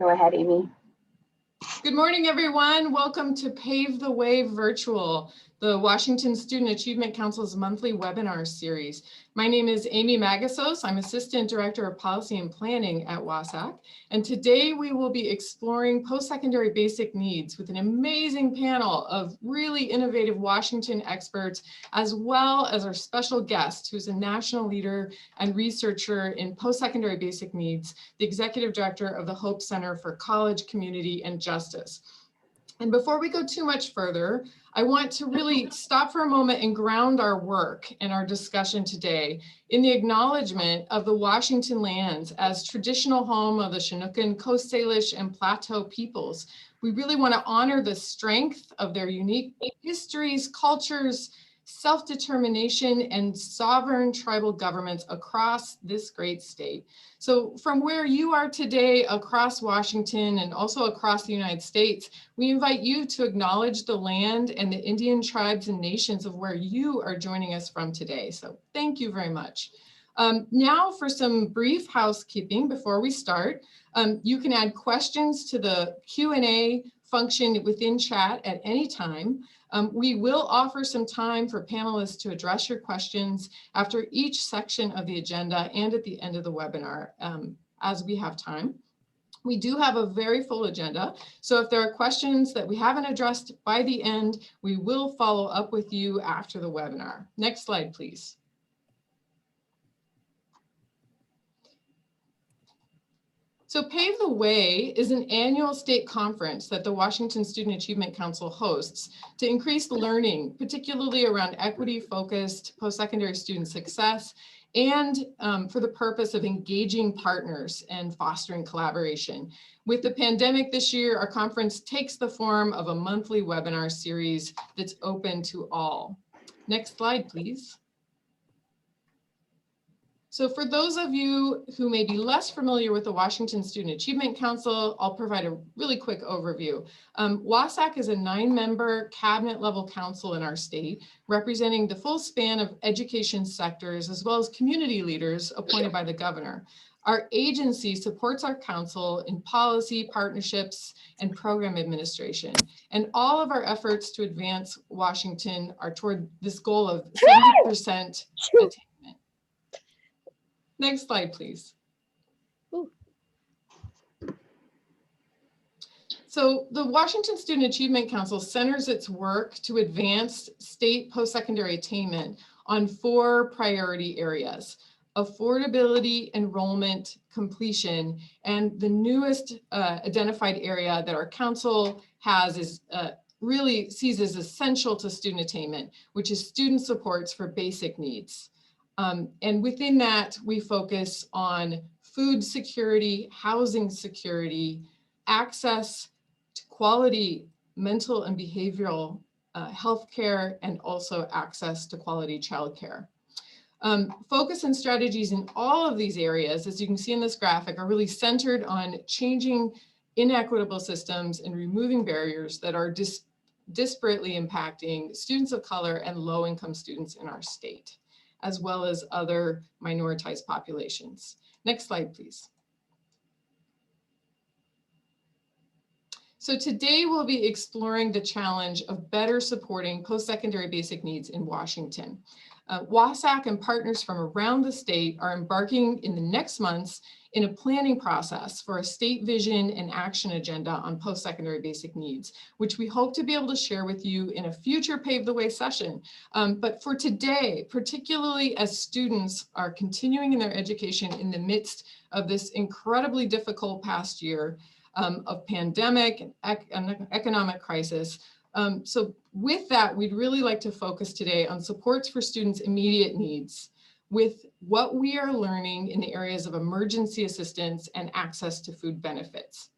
Go ahead, Amy. Good morning, everyone. Welcome to Pave the Way Virtual, the Washington Student Achievement Council's monthly webinar series. My name is Amy Magasos. I'm Assistant Director of Policy and Planning at WASAC. And today we will be exploring post-secondary basic needs with an amazing panel of really innovative Washington experts, as well as our special guest, who's a national leader and researcher in post-secondary basic needs, the Executive Director of the Hope Center for College, Community, and Justice. And before we go too much further, I want to really stop for a moment and ground our work and our discussion today in the acknowledgement of the Washington lands as traditional home of the Chinookan, Coast Salish, and Plateau peoples. We really want to honor the strength of their unique histories, cultures, self-determination, and sovereign tribal governments across this great state. So from where you are today across Washington and also across the United States, we invite you to acknowledge the land and the Indian tribes and nations of where you are joining us from today. So thank you very much. Now for some brief housekeeping before we start. You can add questions to the Q&A function within chat at any time. We will offer some time for panelists to address your questions after each section of the agenda and at the end of the webinar as we have time. We do have a very full agenda, so if there are questions that we haven't addressed by the end, we will follow up with you after the webinar. Next slide, please. So Pave the Way is an annual state conference that the Washington Student Achievement Council hosts to increase learning, particularly around equity-focused post-secondary student success, and for the purpose of engaging partners and fostering collaboration. With the pandemic this year, our conference takes the form of a monthly webinar series that's open to all. Next slide, please. So for those of you who may be less familiar with the Washington Student Achievement Council, I'll provide a really quick overview. WASAC is a 9-member cabinet-level council in our state, representing the full span of education sectors, as well as community leaders appointed by the governor. Our agency supports our council in policy, partnerships, and program administration. And all of our efforts to advance Washington are toward this goal of 70% attainment. Next slide, please. Ooh. So the Washington Student Achievement Council centers its work to advance state post-secondary attainment on 4 priority areas: affordability, enrollment, completion, and the newest identified area that our council has is really sees as essential to student attainment, which is student supports for basic needs. And within that, we focus on food security, housing security, access to quality mental and behavioral health care, and also access to quality childcare. Focus and strategies in all of these areas, as you can see in this graphic, are really centered on changing inequitable systems and removing barriers that are disparately impacting students of color and low-income students in our state, as well as other minoritized populations. Next slide, please. So today we'll be exploring the challenge of better supporting post-secondary basic needs in Washington. WASAC and partners from around the state are embarking in the next months in a planning process for a state vision and action agenda on post-secondary basic needs, which we hope to be able to share with you in a future Pave the Way session. But for today, particularly as students are continuing in their education in the midst of this incredibly difficult past year of pandemic and economic crisis, so with that, we'd really like to focus today on supports for students' immediate needs with what we are learning in the areas of emergency assistance and access to food benefits.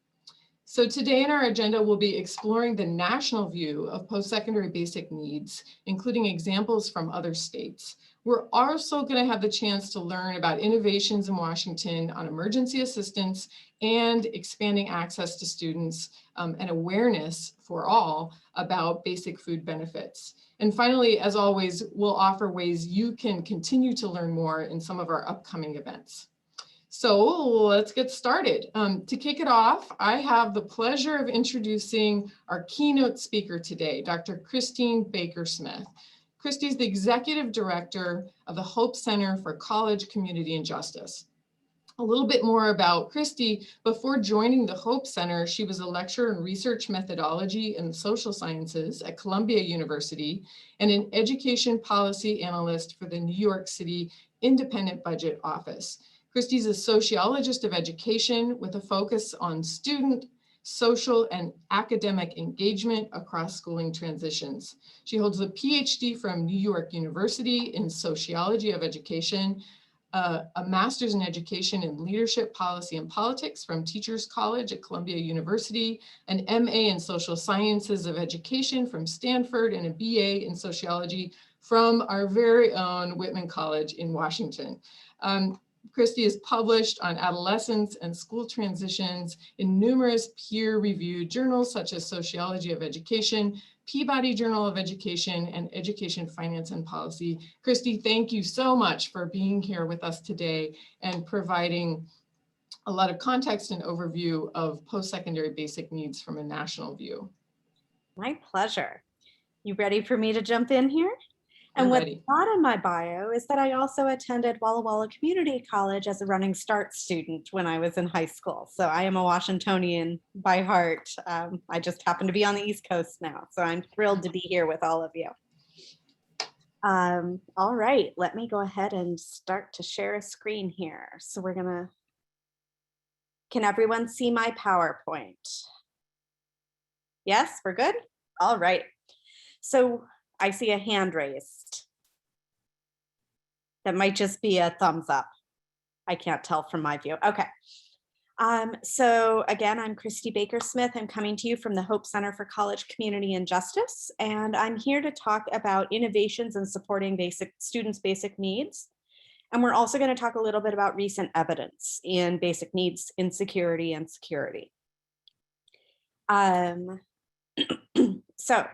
So today in our agenda, we'll be exploring the national view of post-secondary basic needs, including examples from other states. We're also going to have the chance to learn about innovations in Washington on emergency assistance and expanding access to students and awareness for all about basic food benefits. And finally, as always, we'll offer ways you can continue to learn more in some of our upcoming events. So let's get started. To kick it off, I have the pleasure of introducing our keynote speaker today, Dr. Christine Baker-Smith. Christy is the Executive Director of the Hope Center for College, Community, and Justice. A little bit more about Christy. Before joining the Hope Center, she was a lecturer in research methodology and social sciences at Columbia University and an education policy analyst for the New York City Independent Budget Office. Christy's a sociologist of education with a focus on student, social, and academic engagement across schooling transitions. She holds a PhD from New York University in sociology of education, a master's in education and leadership policy and politics from Teachers College at Columbia University, an MA in social sciences of education from Stanford, and a BA in sociology from our very own Whitman College in Washington. Christy is published on adolescence and school transitions in numerous peer-reviewed journals such as Sociology of Education, Peabody Journal of Education, and Education, Finance, and Policy. Christy, thank you so much for being here with us today and providing a lot of context and overview of post-secondary basic needs from a national view. My pleasure. You ready for me to jump in here? And what's not in my bio is that I also attended Walla Walla Community College as a Running Start student when I was in high school. So I am a Washingtonian by heart. I just happen to be on the East Coast now. So I'm thrilled to be here with all of you. All right, let me go ahead and start to share a screen here. So can everyone see my PowerPoint? Yes, we're good? All right. So I see a hand raised. That might just be a thumbs up. I can't tell from my view. Okay. So again, I'm Christy Baker-Smith. I'm coming to you from the Hope Center for College, Community, and Justice. And I'm here to talk about innovations in supporting students' basic needs. And we're also going to talk a little bit about recent evidence in basic needs, insecurity, and security. So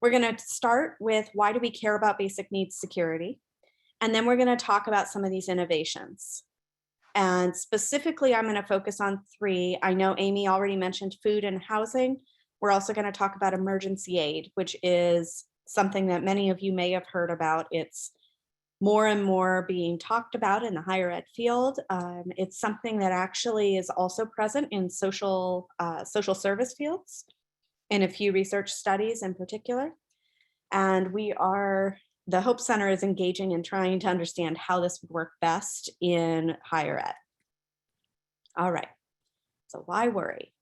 we're going to start with why do we care about basic needs security? And then we're going to talk about some of these innovations. And specifically, I'm going to focus on three. I know Amy already mentioned food and housing. We're also going to talk about emergency aid, which is something that many of you may have heard about. It's more and more being talked about in the higher ed field. It's something that actually is also present in social service fields, in a few research studies in particular. And the Hope Center is engaging in trying to understand how this would work best in higher ed. All right, so why worry?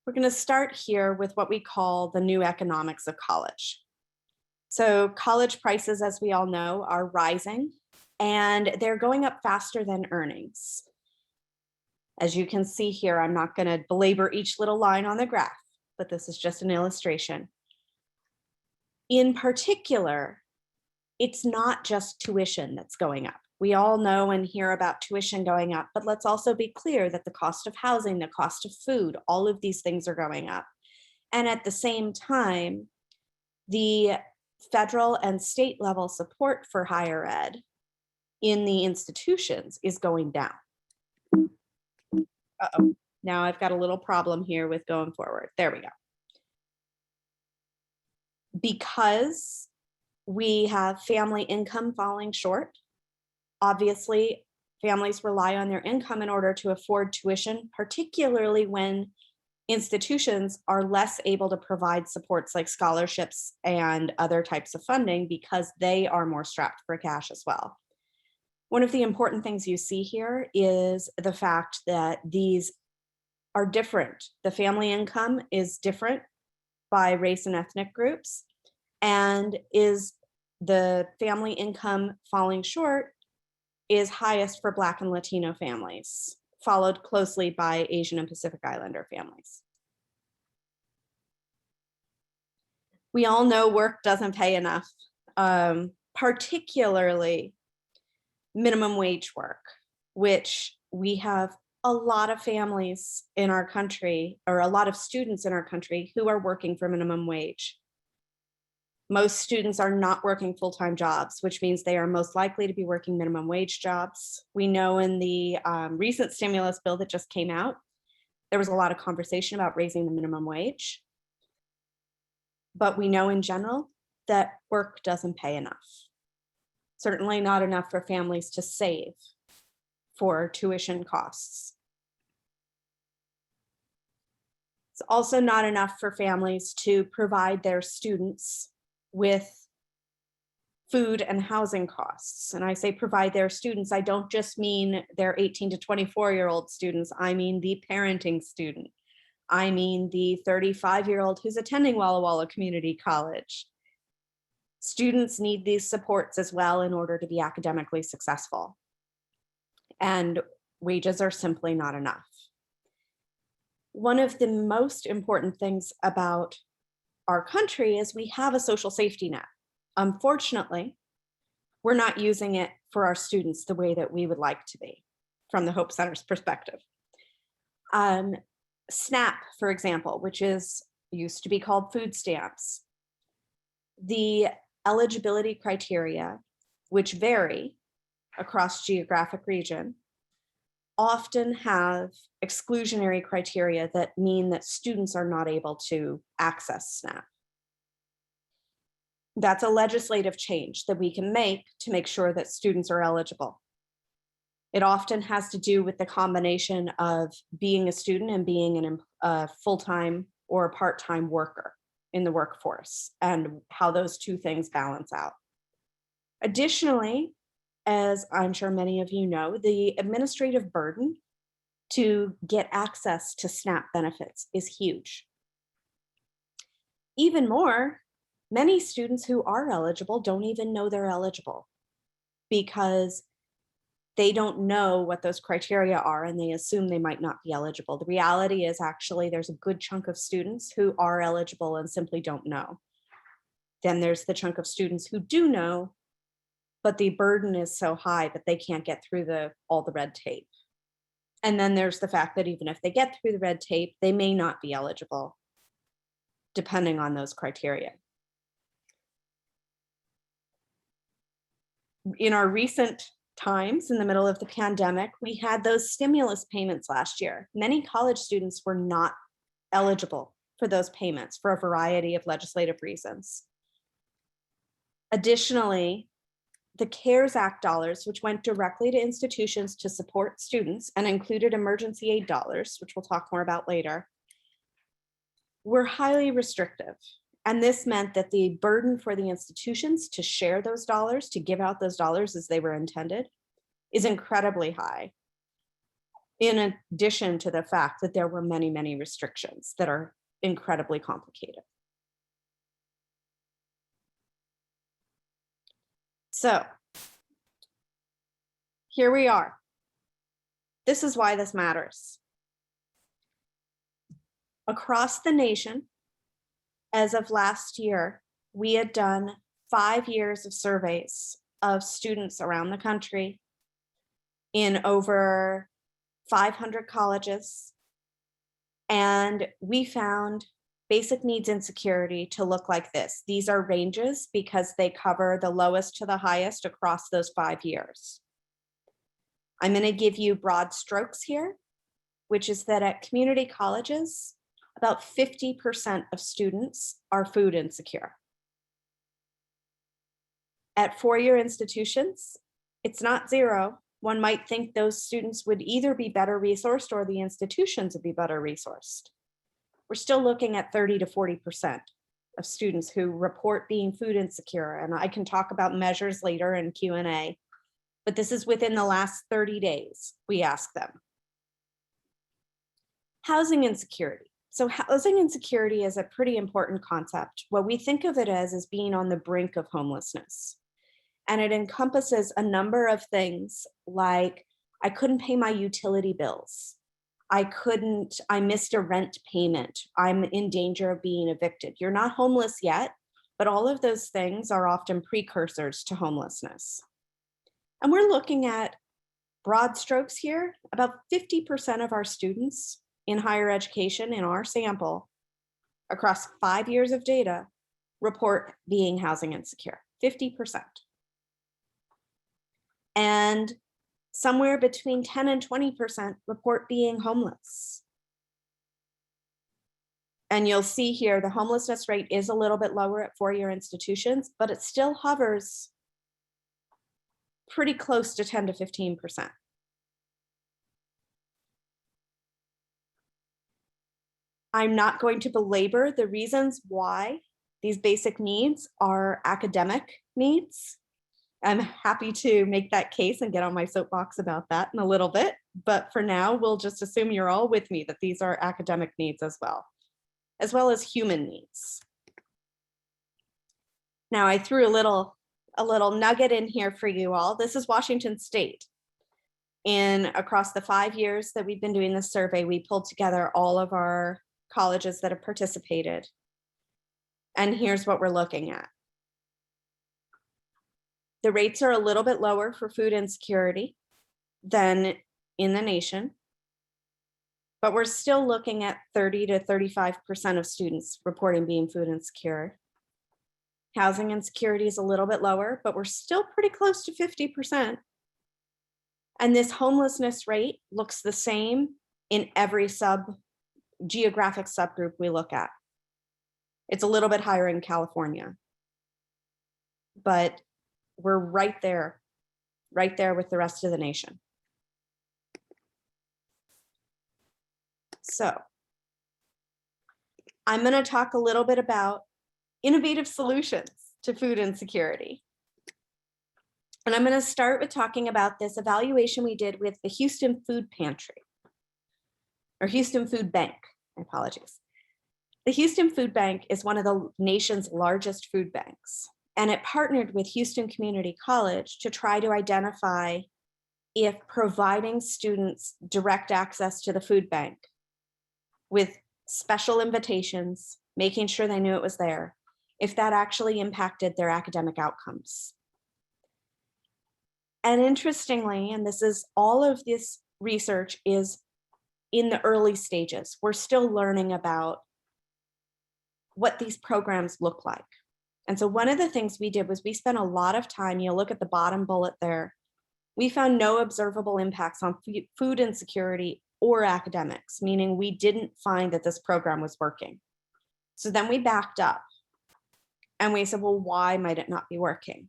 We're going to start here with what we call the new economics of college. So college prices, as we all know, are rising, and they're going up faster than earnings. As you can see here, I'm not going to belabor each little line on the graph, but this is just an illustration. In particular, it's not just tuition that's going up. We all know and hear about tuition going up, but let's also be clear that the cost of housing, the cost of food, all of these things are going up. And at the same time, the federal and state level support for higher ed in the institutions is going down. Uh-oh, now I've got a little problem here with going forward. There we go. Because we have family income falling short, obviously families rely on their income in order to afford tuition, particularly when institutions are less able to provide supports like scholarships and other types of funding because they are more strapped for cash as well. One of the important things you see here is the fact that these are different. The family income is different by race and ethnic groups, and is the family income falling short is highest for Black and Latino families, followed closely by Asian and Pacific Islander families. We all know work doesn't pay enough, particularly minimum wage work, which we have a lot of families in our country, or a lot of students in our country, who are working for minimum wage. Most students are not working full-time jobs, which means they are most likely to be working minimum wage jobs. We know in the recent stimulus bill that just came out, there was a lot of conversation about raising the minimum wage. But we know in general that work doesn't pay enough. Certainly not enough for families to save for tuition costs. It's also not enough for families to provide their students with food and housing costs. And I say provide their students, I don't just mean their 18 to 24-year-old students, I mean the parenting student. I mean the 35-year-old who's attending Walla Walla Community College. Students need these supports as well in order to be academically successful. And wages are simply not enough. One of the most important things about our country is we have a social safety net. Unfortunately, we're not using it for our students the way that we would like to be from the Hope Center's perspective. SNAP, for example, which used to be called food stamps. The eligibility criteria, which vary across geographic region, often have exclusionary criteria that mean that students are not able to access SNAP. That's a legislative change that we can make to make sure that students are eligible. It often has to do with the combination of being a student and being a full-time or a part-time worker in the workforce and how those two things balance out. Additionally, as I'm sure many of you know, the administrative burden to get access to SNAP benefits is huge. Even more, many students who are eligible don't even know they're eligible because they don't know what those criteria are and they assume they might not be eligible. The reality is actually there's a good chunk of students who are eligible and simply don't know. Then there's the chunk of students who do know, but the burden is so high that they can't get through all the red tape. And then there's the fact that even if they get through the red tape, they may not be eligible, depending on those criteria. In our recent times, in the middle of the pandemic, we had those stimulus payments last year. Many college students were not eligible for those payments for a variety of legislative reasons. Additionally, the CARES Act dollars, which went directly to institutions to support students and included emergency aid dollars, which we'll talk more about later, were highly restrictive. And this meant that the burden for the institutions to share those dollars, to give out those dollars as they were intended, is incredibly high. In addition to the fact that there were many, many restrictions that are incredibly complicated. So here we are. This is why this matters. Across the nation, as of last year, we had done 5 years of surveys of students around the country in over 500 colleges. And we found basic needs insecurity to look like this. These are ranges because they cover the lowest to the highest across those 5 years. I'm going to give you broad strokes here, which is that at community colleges, about 50% of students are food insecure. At four-year institutions, it's not zero. One might think those students would either be better resourced or the institutions would be better resourced. We're still looking at 30 to 40% of students who report being food insecure. And I can talk about measures later in Q&A, but this is within the last 30 days, we ask them. Housing insecurity. So housing insecurity is a pretty important concept. What we think of it as is being on the brink of homelessness. And it encompasses a number of things like, I couldn't pay my utility bills. I missed a rent payment. I'm in danger of being evicted. You're not homeless yet, but all of those things are often precursors to homelessness. And we're looking at broad strokes here. About 50% of our students in higher education in our sample across 5 years of data report being housing insecure, 50%. And somewhere between 10 and 20% report being homeless. And you'll see here the homelessness rate is a little bit lower at four-year institutions, but it still hovers pretty close to 10 to 15%. I'm not going to belabor the reasons why these basic needs are academic needs. I'm happy to make that case and get on my soapbox about that in a little bit. But for now, we'll just assume you're all with me that these are academic needs as well as human needs. Now, I threw a little nugget in here for you all. This is Washington State. Across the 5 years that we've been doing this survey, we pulled together all of our colleges that have participated. And here's what we're looking at. The rates are a little bit lower for food insecurity than in the nation, but we're still looking at 30 to 35% of students reporting being food insecure. Housing insecurity is a little bit lower, but we're still pretty close to 50%. And this homelessness rate looks the same in every geographic subgroup we look at. It's a little bit higher in California, but we're right there with the rest of the nation. So I'm going to talk a little bit about innovative solutions to food insecurity. And I'm going to start with talking about this evaluation we did with the Houston Food Pantry, or Houston Food Bank, my apologies. The Houston Food Bank is one of the nation's largest food banks, and it partnered with Houston Community College to try to identify if providing students direct access to the food bank with special invitations, making sure they knew it was there, if that actually impacted their academic outcomes. And interestingly, and this is all of this research is in the early stages. We're still learning about what these programs look like. And so one of the things we did was we spent a lot of time, you'll look at the bottom bullet there, we found no observable impacts on food insecurity or academics, meaning we didn't find that this program was working. So then we backed up and we said, well, why might it not be working?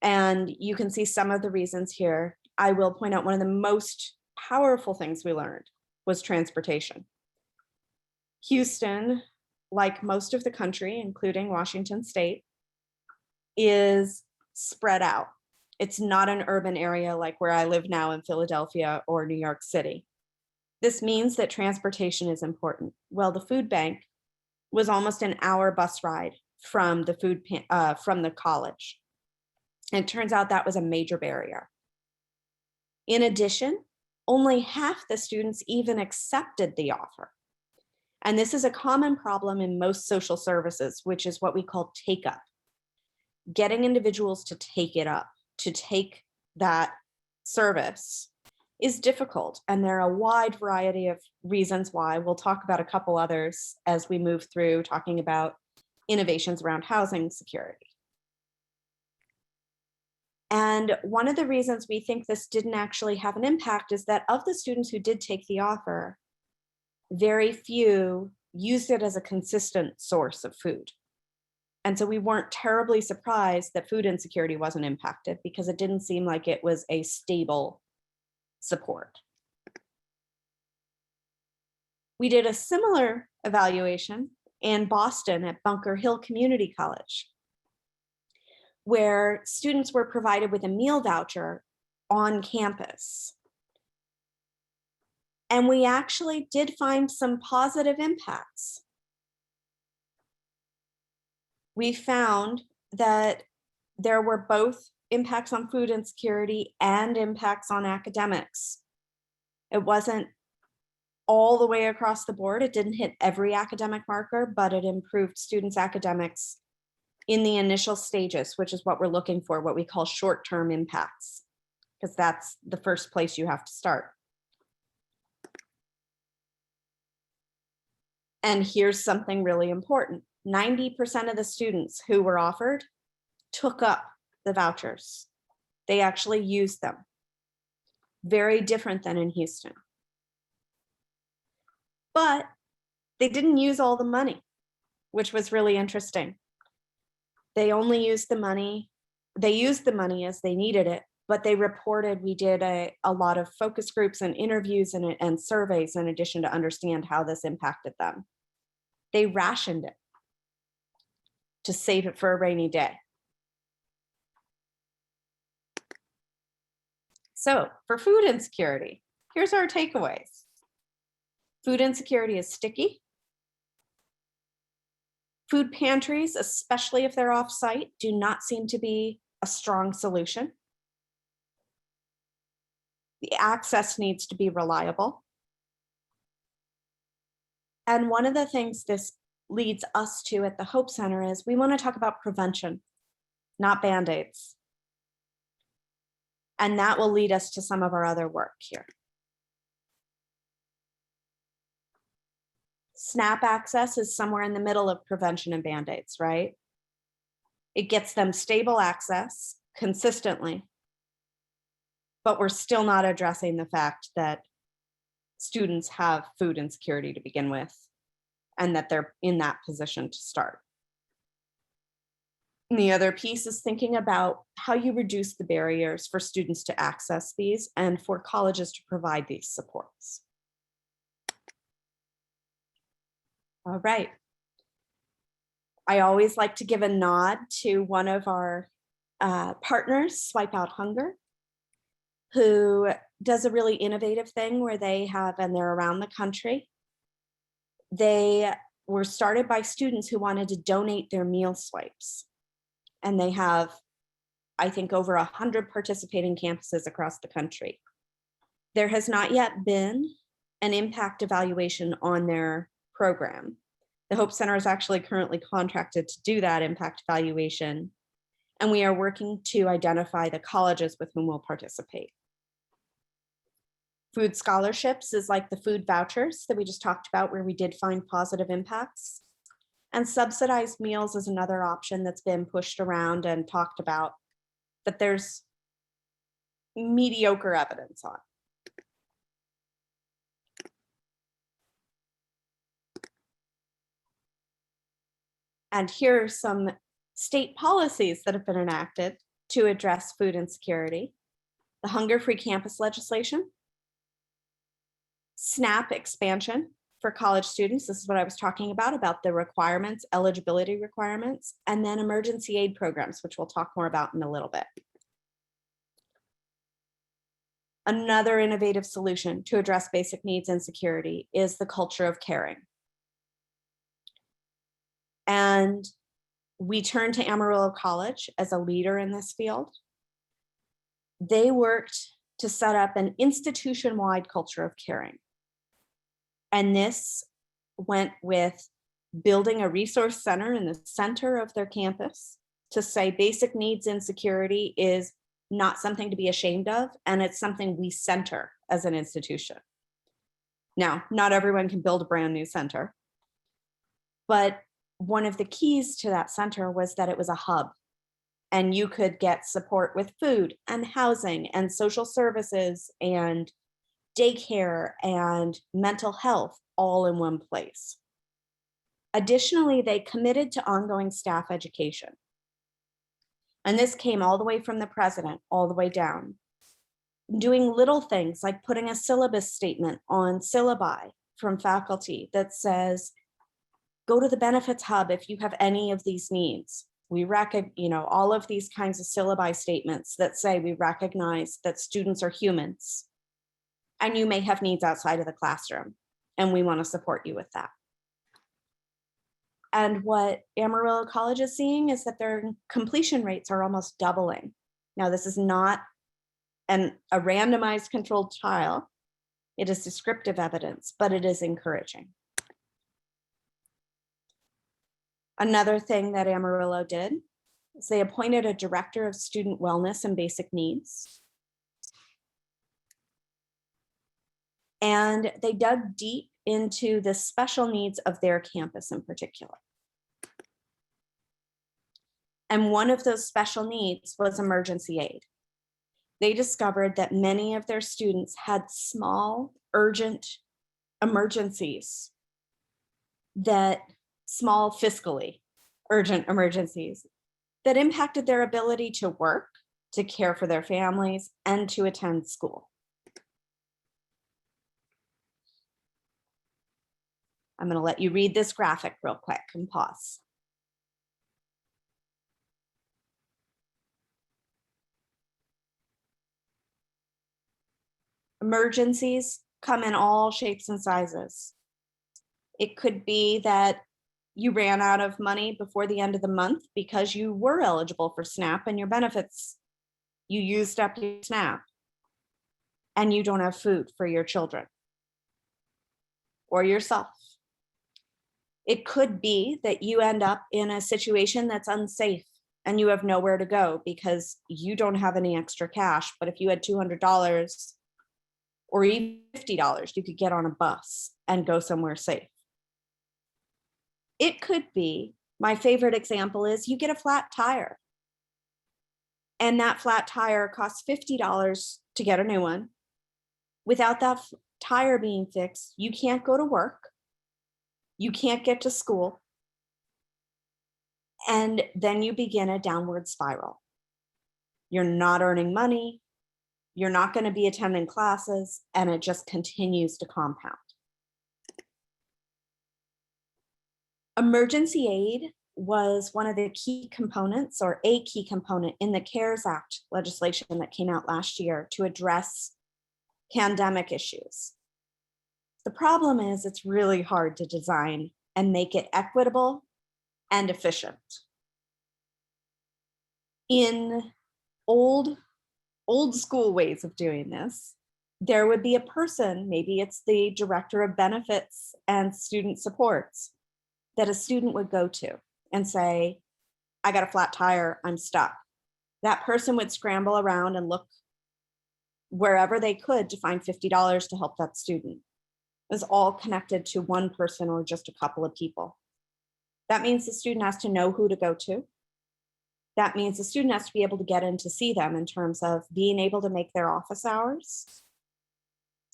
And you can see some of the reasons here. I will point out one of the most powerful things we learned was transportation. Houston, like most of the country, including Washington State, is spread out. It's not an urban area like where I live now in Philadelphia or New York City. This means that transportation is important. Well, the food bank was almost an hour bus ride from the college. And it turns out that was a major barrier. In addition, only half the students even accepted the offer. And this is a common problem in most social services, which is what we call take up. Getting individuals to take it up, to take that service is difficult. And there are a wide variety of reasons why. We'll talk about a couple others as we move through talking about innovations around housing security. And one of the reasons we think this didn't actually have an impact is that of the students who did take the offer, very few used it as a consistent source of food. And so we weren't terribly surprised that food insecurity wasn't impacted because it didn't seem like it was a stable support. We did a similar evaluation in Boston at Bunker Hill Community College, where students were provided with a meal voucher on campus. And we actually did find some positive impacts. We found that there were both impacts on food insecurity and impacts on academics. It wasn't all the way across the board. It didn't hit every academic marker, but it improved students' academics in the initial stages, which is what we're looking for, what we call short-term impacts, because that's the first place you have to start. And here's something really important. 90% of the students who were offered took up the vouchers. They actually used them. Very different than in Houston. But they didn't use all the money, which was really interesting. They only used the money, they used the money as they needed it, but they reported we did a lot of focus groups and interviews and surveys in addition to understand how this impacted them. They rationed it to save it for a rainy day. So for food insecurity, here's our takeaways. Food insecurity is sticky. Food pantries, especially if they're off-site, do not seem to be a strong solution. The access needs to be reliable. And one of the things this leads us to at the Hope Center is we want to talk about prevention, not Band-Aids. And that will lead us to some of our other work here. SNAP access is somewhere in the middle of prevention and Band-Aids, right? It gets them stable access consistently, but we're still not addressing the fact that students have food insecurity to begin with and that they're in that position to start. And the other piece is thinking about how you reduce the barriers for students to access these and for colleges to provide these supports. All right. I always like to give a nod to one of our partners, Swipe Out Hunger, who does a really innovative thing where they have, and they're around the country. They were started by students who wanted to donate their meal swipes. And they have, I think, over 100 participating campuses across the country. There has not yet been an impact evaluation on their program. The Hope Center is actually currently contracted to do that impact evaluation, and we are working to identify the colleges with whom we'll participate. Food scholarships is like the food vouchers that we just talked about, where we did find positive impacts. And subsidized meals is another option that's been pushed around and talked about, but there's mediocre evidence on. And here are some state policies that have been enacted to address food insecurity. The hunger-free campus legislation, SNAP expansion for college students. This is what I was talking about the requirements, eligibility requirements, and then emergency aid programs, which we'll talk more about in a little bit. Another innovative solution to address basic needs insecurity is the culture of caring. And we turn to Amarillo College as a leader in this field. They worked to set up an institution-wide culture of caring. And this went with building a resource center in the center of their campus to say basic needs insecurity is not something to be ashamed of, and it's something we center as an institution. Now, not everyone can build a brand new center, but one of the keys to that center was that it was a hub, and you could get support with food and housing and social services and daycare and mental health all in one place. Additionally, they committed to ongoing staff education. And this came all the way from the president, all the way down. Doing little things like putting a syllabus statement on syllabi from faculty that says, go to the benefits hub if you have any of these needs. We recognize, all of these kinds of syllabi statements that say we recognize that students are humans and you may have needs outside of the classroom, and we want to support you with that. And what Amarillo College is seeing is that their completion rates are almost doubling. Now, this is not a randomized controlled trial. It is descriptive evidence, but it is encouraging. Another thing that Amarillo did is they appointed a director of student wellness and basic needs. And they dug deep into the special needs of their campus in particular. And one of those special needs was emergency aid. They discovered that many of their students had small, urgent emergencies, small fiscally urgent emergencies that impacted their ability to work, to care for their families, and to attend school. I'm going to let you read this graphic real quick and pause. Emergencies come in all shapes and sizes. It could be that you ran out of money before the end of the month because you were eligible for SNAP and your benefits, you used up your SNAP and you don't have food for your children or yourself. It could be that you end up in a situation that's unsafe and you have nowhere to go because you don't have any extra cash. But if you had $200 or even $50, you could get on a bus and go somewhere safe. It could be, my favorite example is you get a flat tire. And that flat tire costs $50 to get a new one. Without that tire being fixed, you can't go to work. You can't get to school. And then you begin a downward spiral. You're not earning money. You're not going to be attending classes, and it just continues to compound. Emergency aid was one of the key components, or a key component, in the CARES Act legislation that came out last year to address pandemic issues. The problem is it's really hard to design and make it equitable and efficient. In old school ways of doing this, there would be a person, maybe it's the director of benefits and student supports, that a student would go to and say, I got a flat tire, I'm stuck. That person would scramble around and look wherever they could to find $50 to help that student. It was all connected to one person or just a couple of people. That means the student has to know who to go to. That means the student has to be able to get in to see them in terms of being able to make their office hours.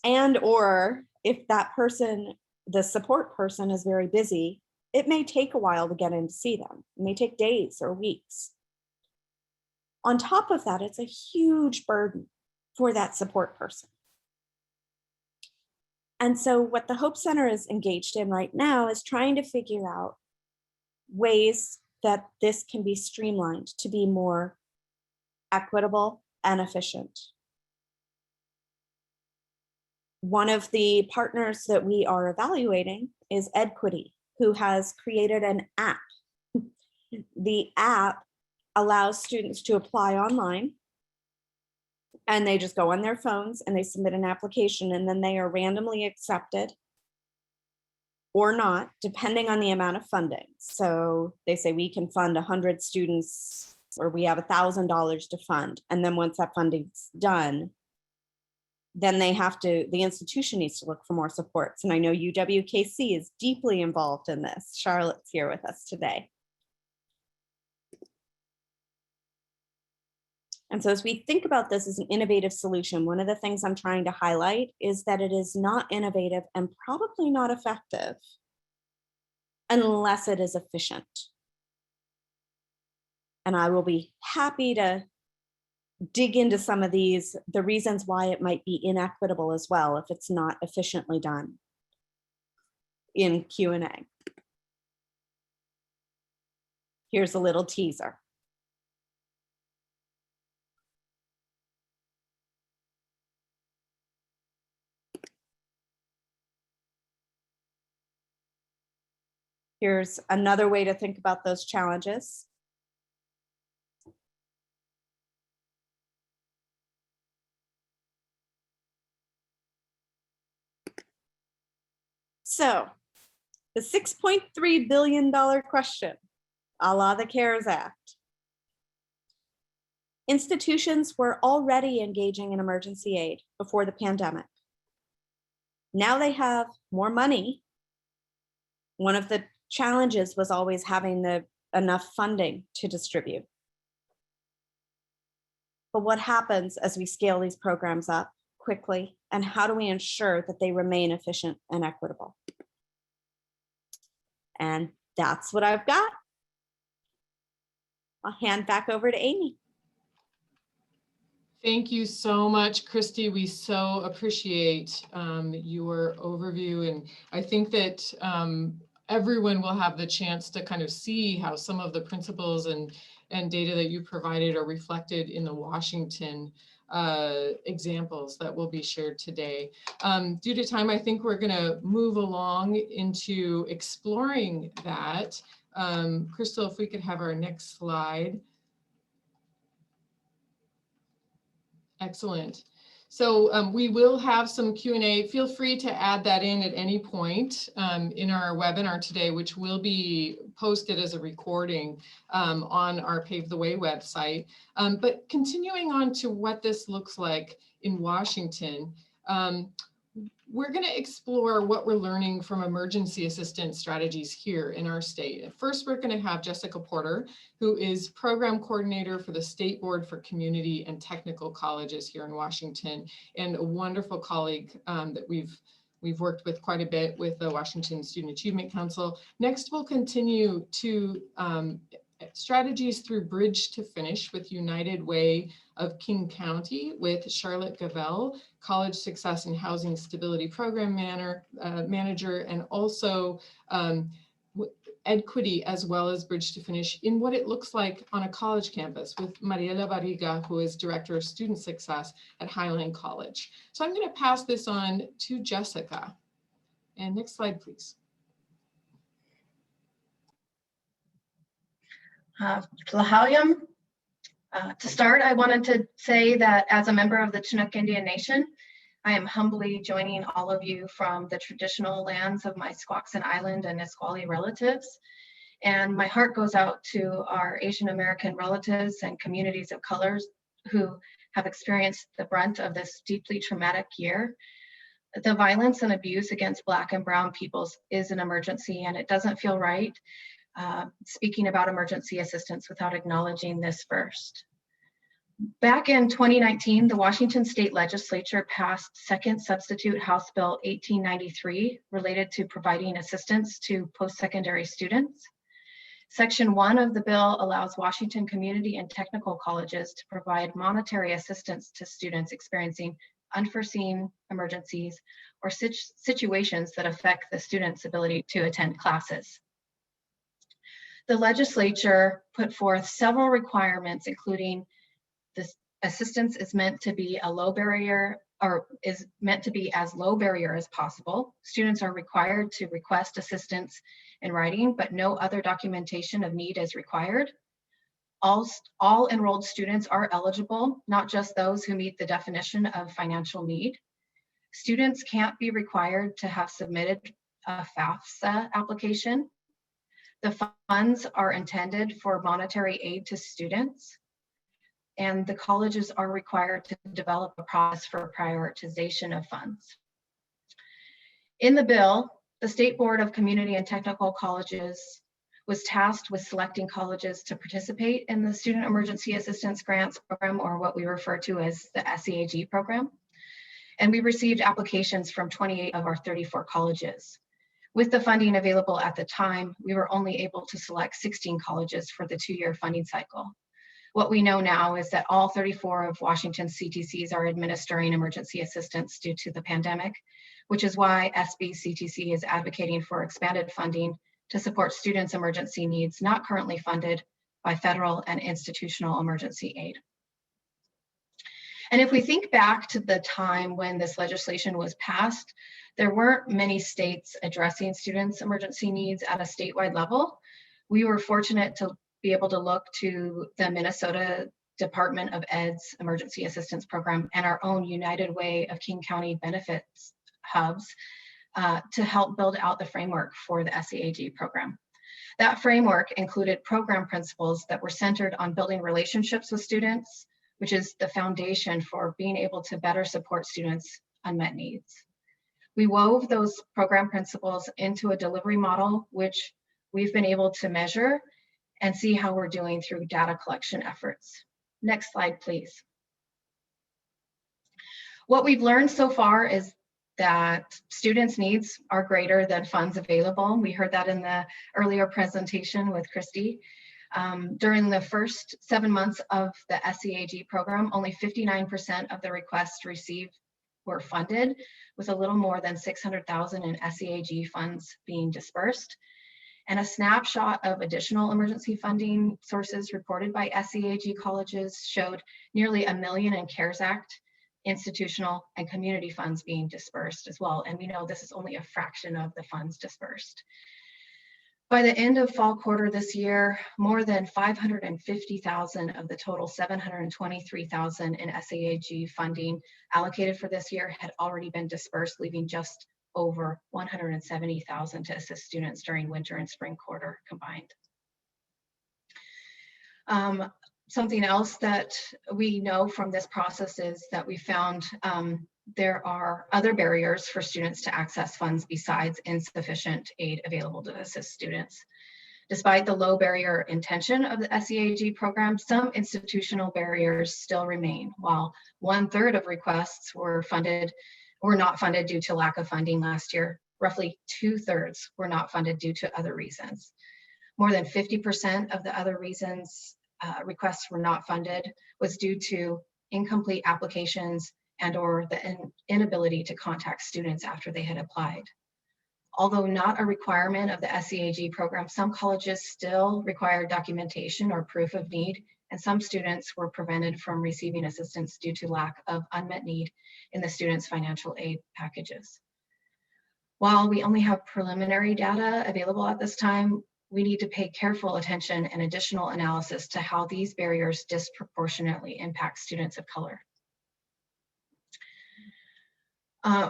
And or if that person, the support person, is very busy, it may take a while to get in to see them. It may take days or weeks. On top of that, it's a huge burden for that support person. And so what the Hope Center is engaged in right now is trying to figure out ways that this can be streamlined to be more equitable and efficient. One of the partners that we are evaluating is Equity, who has created an app. The app allows students to apply online, and they just go on their phones and they submit an application, and then they are randomly accepted or not, depending on the amount of funding. So they say we can fund 100 students, or we have $1,000 to fund. And then once that funding's done, then the institution needs to look for more supports. And I know UWKC is deeply involved in this. Charlotte's here with us today. And so as we think about this as an innovative solution, one of the things I'm trying to highlight is that it is not innovative and probably not effective unless it is efficient. And I will be happy to dig into some of the reasons why it might be inequitable as well if it's not efficiently done in Q&A. Here's a little teaser. Here's another way to think about those challenges. So the $6.3 billion question, a la the CARES Act. Institutions were already engaging in emergency aid before the pandemic. Now they have more money. One of the challenges was always having the enough funding to distribute. But what happens as we scale these programs up quickly, and how do we ensure that they remain efficient and equitable? And that's what I've got. I'll hand back over to Amy. Thank you so much, Christy. We so appreciate your overview. And I think that everyone will have the chance to kind of see how some of the principles and data that you provided are reflected in the Washington examples that will be shared today. Due to time, I think we're going to move along into exploring that. Crystal, if we could have our next slide. Excellent. So we will have some Q&A. Feel free to add that in at any point in our webinar today, which will be posted as a recording on our Pave the Way website. But continuing on to what this looks like in Washington, we're going to explore what we're learning from emergency assistance strategies here in our state. First, we're going to have Jessica Porter, who is program coordinator for the State Board for Community and Technical Colleges here in Washington, and a wonderful colleague that we've worked with quite a bit with the Washington Student Achievement Council. Next, we'll continue to strategies through Bridge to Finish with United Way of King County with Charlotte Gavell, College Success and Housing Stability Program Manager, and also Equity as well as Bridge to Finish in what it looks like on a college campus with Mariela Barriga, who is Director of Student Success at Highland College. So I'm going to pass this on to Jessica. And next slide, please. Tlahaliam. To start, I wanted to say that as a member of the Chinook Indian Nation, I am humbly joining all of you from the traditional lands of my Squaxin Island and Nisqually relatives. And my heart goes out to our Asian American relatives and communities of colors who have experienced the brunt of this deeply traumatic year. The violence and abuse against Black and Brown peoples is an emergency, and it doesn't feel right speaking about emergency assistance without acknowledging this first. Back in 2019, the Washington State Legislature passed Second Substitute House Bill 1893 related to providing assistance to post-secondary students. Section 1 of the bill allows Washington community and technical colleges to provide monetary assistance to students experiencing unforeseen emergencies or situations that affect the student's ability to attend classes. The legislature put forth several requirements, including this assistance is meant to be a low barrier, or is meant to be as low barrier as possible. Students are required to request assistance in writing, but no other documentation of need is required. All enrolled students are eligible, not just those who meet the definition of financial need. Students can't be required to have submitted a FAFSA application. The funds are intended for monetary aid to students, and the colleges are required to develop a process for prioritization of funds. In the bill, the State Board of Community and Technical Colleges was tasked with selecting colleges to participate in the Student Emergency Assistance Grants Program, or what we refer to as the SEAG program. And we received applications from 28 of our 34 colleges. With the funding available at the time, we were only able to select 16 colleges for the 2-year funding cycle. What we know now is that all 34 of Washington's CTCs are administering emergency assistance due to the pandemic, which is why SBCTC is advocating for expanded funding to support students' emergency needs not currently funded by federal and institutional emergency aid. And if we think back to the time when this legislation was passed, there weren't many states addressing students' emergency needs at a statewide level. We were fortunate to be able to look to the Minnesota Department of Ed's Emergency Assistance Program and our own United Way of King County benefits hubs to help build out the framework for the SEAG program. That framework included program principles that were centered on building relationships with students, which is the foundation for being able to better support students' unmet needs. We wove those program principles into a delivery model, which we've been able to measure and see how we're doing through data collection efforts. Next slide, please. What we've learned so far is that students' needs are greater than funds available. We heard that in the earlier presentation with Christy. During the first 7 months of the SEAG program, only 59% of the requests received were funded, with a little more than 600,000 in SEAG funds being dispersed. And a snapshot of additional emergency funding sources reported by SEAG colleges showed nearly $1 million in CARES Act, institutional and community funds being dispersed as well. And we know this is only a fraction of the funds dispersed. By the end of fall quarter this year, more than 550,000 of the total 723,000 in SEAG funding allocated for this year had already been dispersed, leaving just over 170,000 to assist students during winter and spring quarter combined. Something else that we know from this process is that we found there are other barriers for students to access funds besides insufficient aid available to assist students. Despite the low barrier intention of the SEAG program, some institutional barriers still remain. While 1/3 of requests were not funded due to lack of funding last year, roughly 2/3 were not funded due to other reasons. More than 50% of the other reasons requests were not funded was due to incomplete applications and or the inability to contact students after they had applied. Although not a requirement of the SEAG program, some colleges still require documentation or proof of need, and some students were prevented from receiving assistance due to lack of unmet need in the students' financial aid packages. While we only have preliminary data available at this time, we need to pay careful attention and additional analysis to how these barriers disproportionately impact students of color.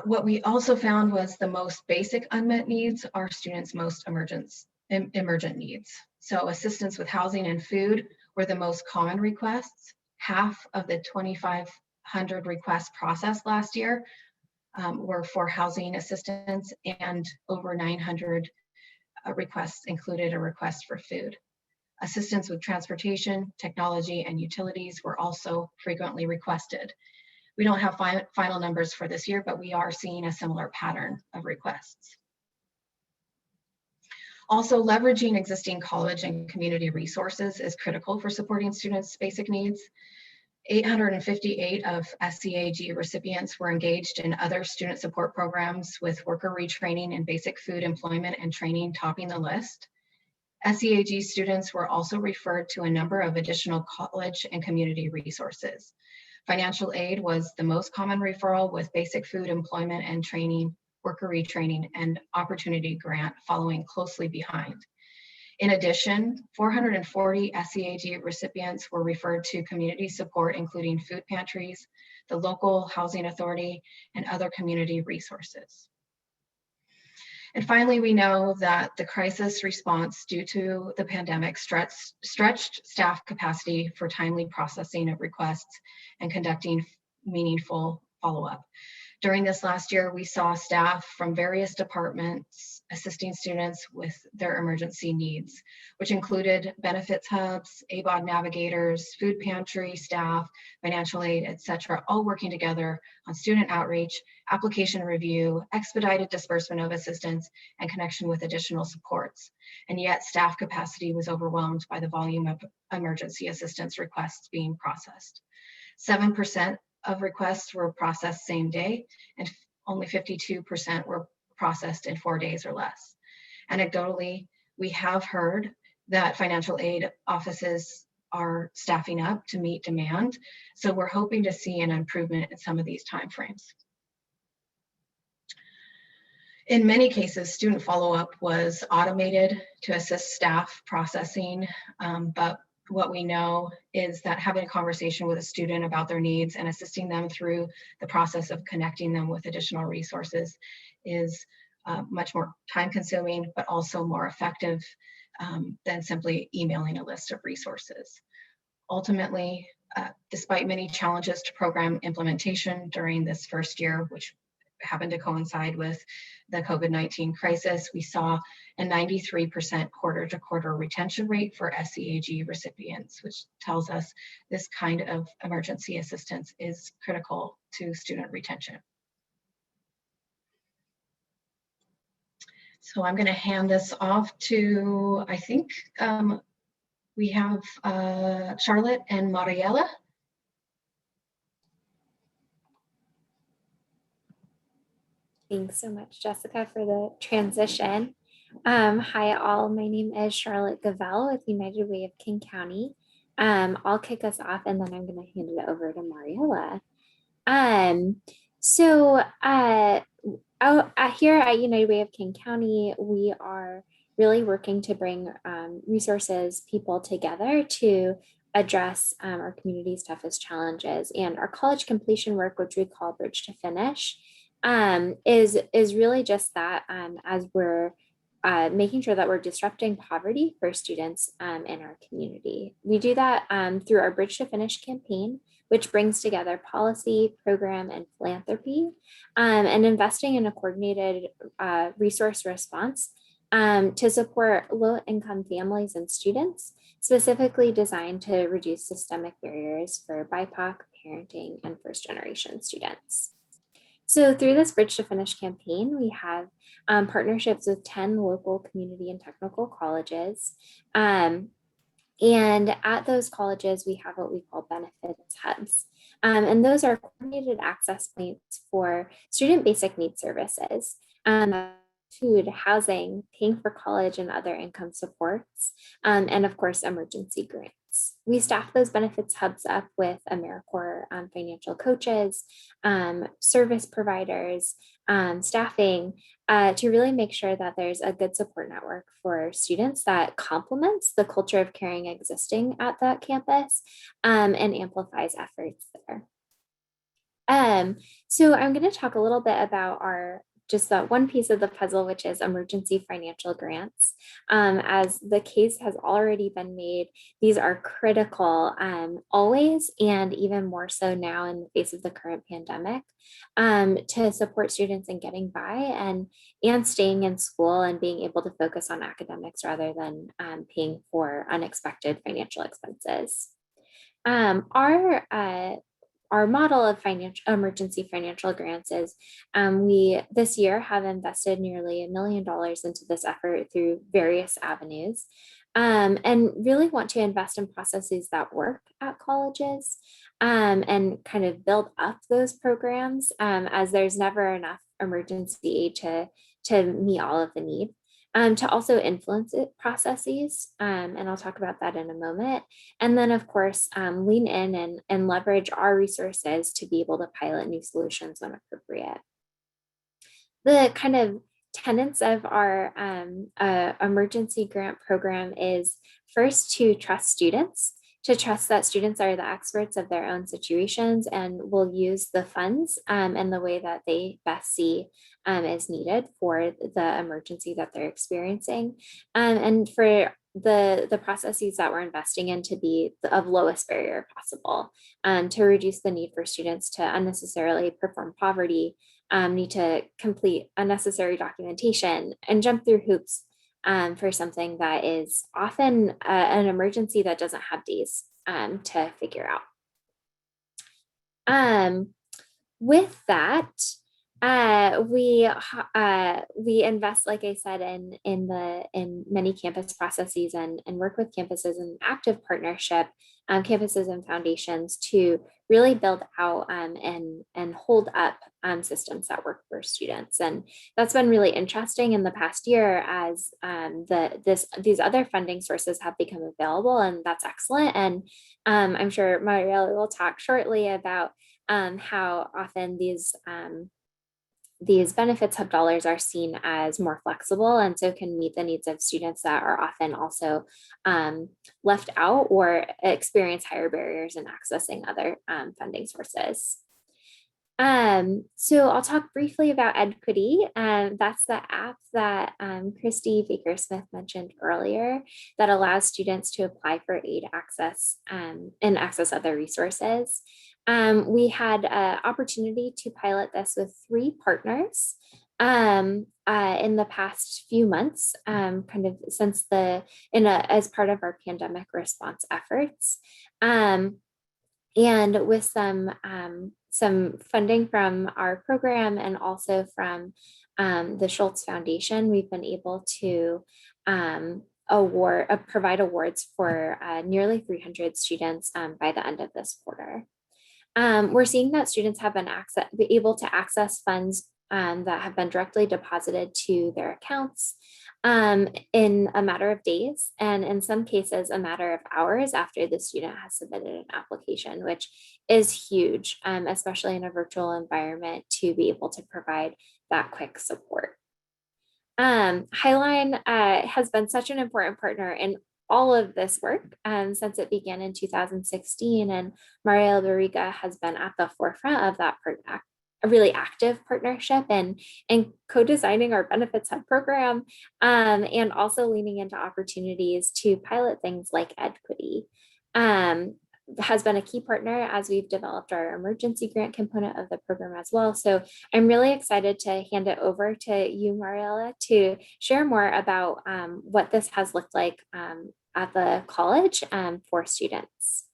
What we also found was the most basic unmet needs are students' most emergent needs. So assistance with housing and food were the most common requests. Half of the 2,500 requests processed last year were for housing assistance, and over 900 requests included a request for food. Assistance with transportation, technology, and utilities were also frequently requested. We don't have final numbers for this year, but we are seeing a similar pattern of requests. Also, leveraging existing college and community resources is critical for supporting students' basic needs. 858 of SEAG recipients were engaged in other student support programs, with worker retraining and basic food employment and training topping the list. SEAG students were also referred to a number of additional college and community resources. Financial aid was the most common referral, with basic food employment and training, worker retraining, and opportunity grant following closely behind. In addition, 440 SEAG recipients were referred to community support, including food pantries, the local housing authority, and other community resources. And finally, we know that the crisis response due to the pandemic stretched staff capacity for timely processing of requests and conducting meaningful follow-up. During this last year, we saw staff from various departments assisting students with their emergency needs, which included benefits hubs, ABOD navigators, food pantry staff, financial aid, etc., all working together on student outreach, application review, expedited disbursement of assistance, and connection with additional supports. And yet staff capacity was overwhelmed by the volume of emergency assistance requests being processed. 7% of requests were processed same day, and only 52% were processed in 4 days or less. Anecdotally, we have heard that financial aid offices are staffing up to meet demand, so we're hoping to see an improvement in some of these timeframes. In many cases, student follow-up was automated to assist staff processing, but what we know is that having a conversation with a student about their needs and assisting them through the process of connecting them with additional resources is much more time-consuming, but also more effective than simply emailing a list of resources. Ultimately, despite many challenges to program implementation during this first year, which happened to coincide with the COVID-19 crisis. We saw a 93% quarter-to-quarter retention rate for SCAG recipients, which tells us this kind of emergency assistance is critical to student retention. So I'm going to hand this off to, I think we have Charlotte and Mariela. Thanks so much, Jessica, for the transition. Hi, all. My name is Charlotte Gavell with United Way of King County. I'll kick us off, and then I'm going to hand it over to Mariela. Here at United Way of King County, we are really working to bring resources, people together to address our community's toughest challenges. And our college completion work, which we call Bridge to Finish, is really just that, as we're making sure that we're disrupting poverty for students in our community. We do that through our Bridge to Finish campaign, which brings together policy, program, and philanthropy, and investing in a coordinated resource response to support low-income families and students, specifically designed to reduce systemic barriers for BIPOC, parenting, and first-generation students. So through this Bridge to Finish campaign, we have partnerships with 10 local community and technical colleges. And at those colleges, we have what we call benefits hubs. And those are coordinated access points for student basic needs services, food, housing, paying for college and other income supports, and of course, emergency grants. We staff those benefits hubs up with AmeriCorps financial coaches, service providers, staffing, to really make sure that there's a good support network for students that complements the culture of caring existing at that campus and amplifies efforts there. So I'm going to talk a little bit about just that one piece of the puzzle, which is emergency financial grants. As the case has already been made, these are critical always, and even more so now in the face of the current pandemic, to support students in getting by and staying in school and being able to focus on academics rather than paying for unexpected financial expenses. Our model of emergency financial grants is we this year have invested nearly $1 million into this effort through various avenues, and really want to invest in processes that work at colleges and kind of build up those programs, as there's never enough emergency aid to meet all of the need. To also influence processes, and I'll talk about that in a moment. And then, of course, lean in and leverage our resources to be able to pilot new solutions when appropriate. The kind of tenets of our emergency grant program is first to trust students, to trust that students are the experts of their own situations and will use the funds in the way that they best see is needed for the emergency that they're experiencing, and for the processes that we're investing in to be of lowest barrier possible, to reduce the need for students to unnecessarily perform poverty, need to complete unnecessary documentation, and jump through hoops for something that is often an emergency that doesn't have days to figure out. With that, we invest, like I said, in many campus processes and work with campuses in active partnership, campuses and foundations to really build out and hold up systems that work for students. And that's been really interesting in the past year as these other funding sources have become available, and that's excellent. And I'm sure Mariela will talk shortly about how often these benefits hub dollars are seen as more flexible and so can meet the needs of students that are often also left out or experience higher barriers in accessing other funding sources. So I'll talk briefly about Edquity. That's the app that Christy Baker-Smith mentioned earlier that allows students to apply for aid access and access other resources. We had an opportunity to pilot this with 3 partners in the past few months, kind of since as part of our pandemic response efforts. And with some funding from our program and also from the Schultz Foundation, we've been able to provide awards for nearly 300 students by the end of this quarter. We're seeing that students have be able to access funds that have been directly deposited to their accounts in a matter of days, and in some cases, a matter of hours after the student has submitted an application, which is huge, especially in a virtual environment, to be able to provide that quick support. Highland has been such an important partner in all of this work since it began in 2016, and Mariela Barriga has been at the forefront of that a really active partnership and co-designing our benefits hub program, and also leaning into opportunities to pilot things like Edquity. Has been a key partner as we've developed our emergency grant component of the program as well. So I'm really excited to hand it over to you, Mariela, to share more about what this has looked like at the college for students.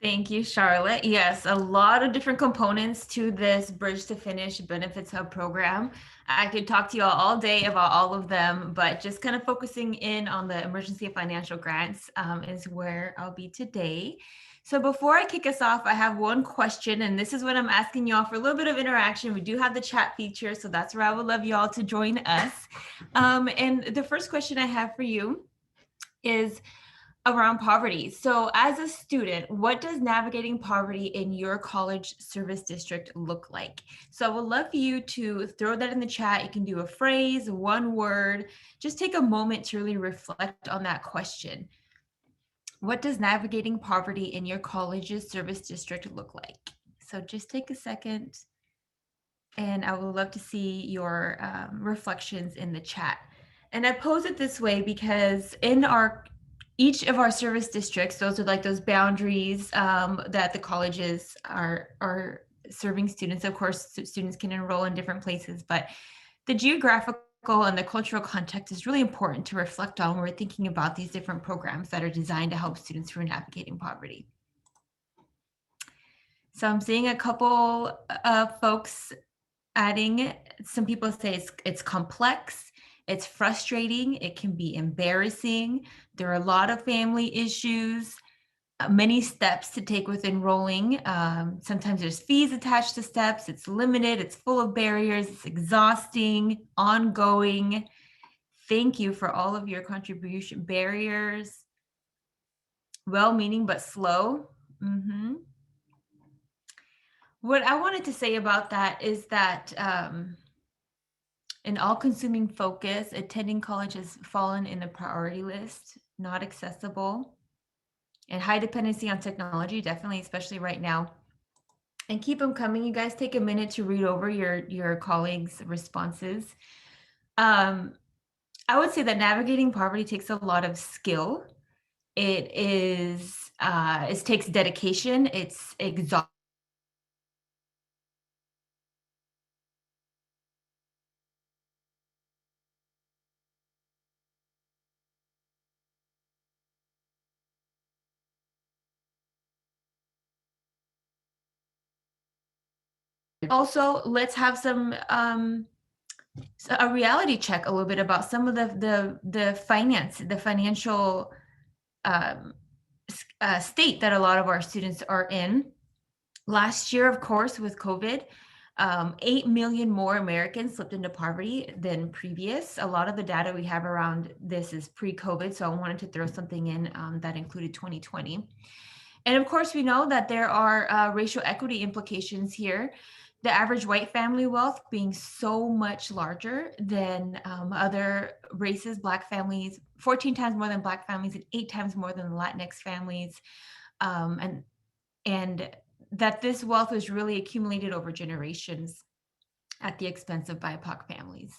Thank you, Charlotte. Yes, a lot of different components to this Bridge to Finish Benefits Hub program. I could talk to you all day about all of them, but just kind of focusing in on the emergency financial grants is where I'll be today. So before I kick us off, I have one question, and this is what I'm asking you all for a little bit of interaction. We do have the chat feature, so that's where I would love you all to join us. And the first question I have for you is around poverty. So as a student, what does navigating poverty in your college service district look like? So I would love for you to throw that in the chat. You can do a phrase, one word, just take a moment to really reflect on that question. What does navigating poverty in your college's service district look like? So just take a second, and I would love to see your reflections in the chat. And I pose it this way because in each of our service districts, those are like those boundaries that the colleges are serving students. Of course, students can enroll in different places, but the geographical and the cultural context is really important to reflect on when we're thinking about these different programs that are designed to help students who are navigating poverty. So I'm seeing a couple of folks adding, some people say it's complex, it's frustrating, it can be embarrassing. There are a lot of family issues, many steps to take with enrolling. Sometimes there's fees attached to steps, it's limited, it's full of barriers, it's exhausting, ongoing. Thank you for all of your contribution. Barriers, well-meaning but slow. What I wanted to say about that is that an all-consuming focus, attending college has fallen in the priority list, not accessible, and high dependency on technology, definitely, especially right now. And keep them coming. You guys take a minute to read over your colleagues' responses. I would say that navigating poverty takes a lot of skill. It takes dedication. It's exhausting. Also, let's have a reality check a little bit about some of the financial state that a lot of our students are in. Last year, of course, with COVID, 8 million more Americans slipped into poverty than previous. A lot of the data we have around this is pre-COVID, so I wanted to throw something in that included 2020. And of course, we know that there are racial equity implications here. The average white family wealth being so much larger than other races, Black families, 14 times more than Black families and 8 times more than Latinx families. And that this wealth was really accumulated over generations at the expense of BIPOC families.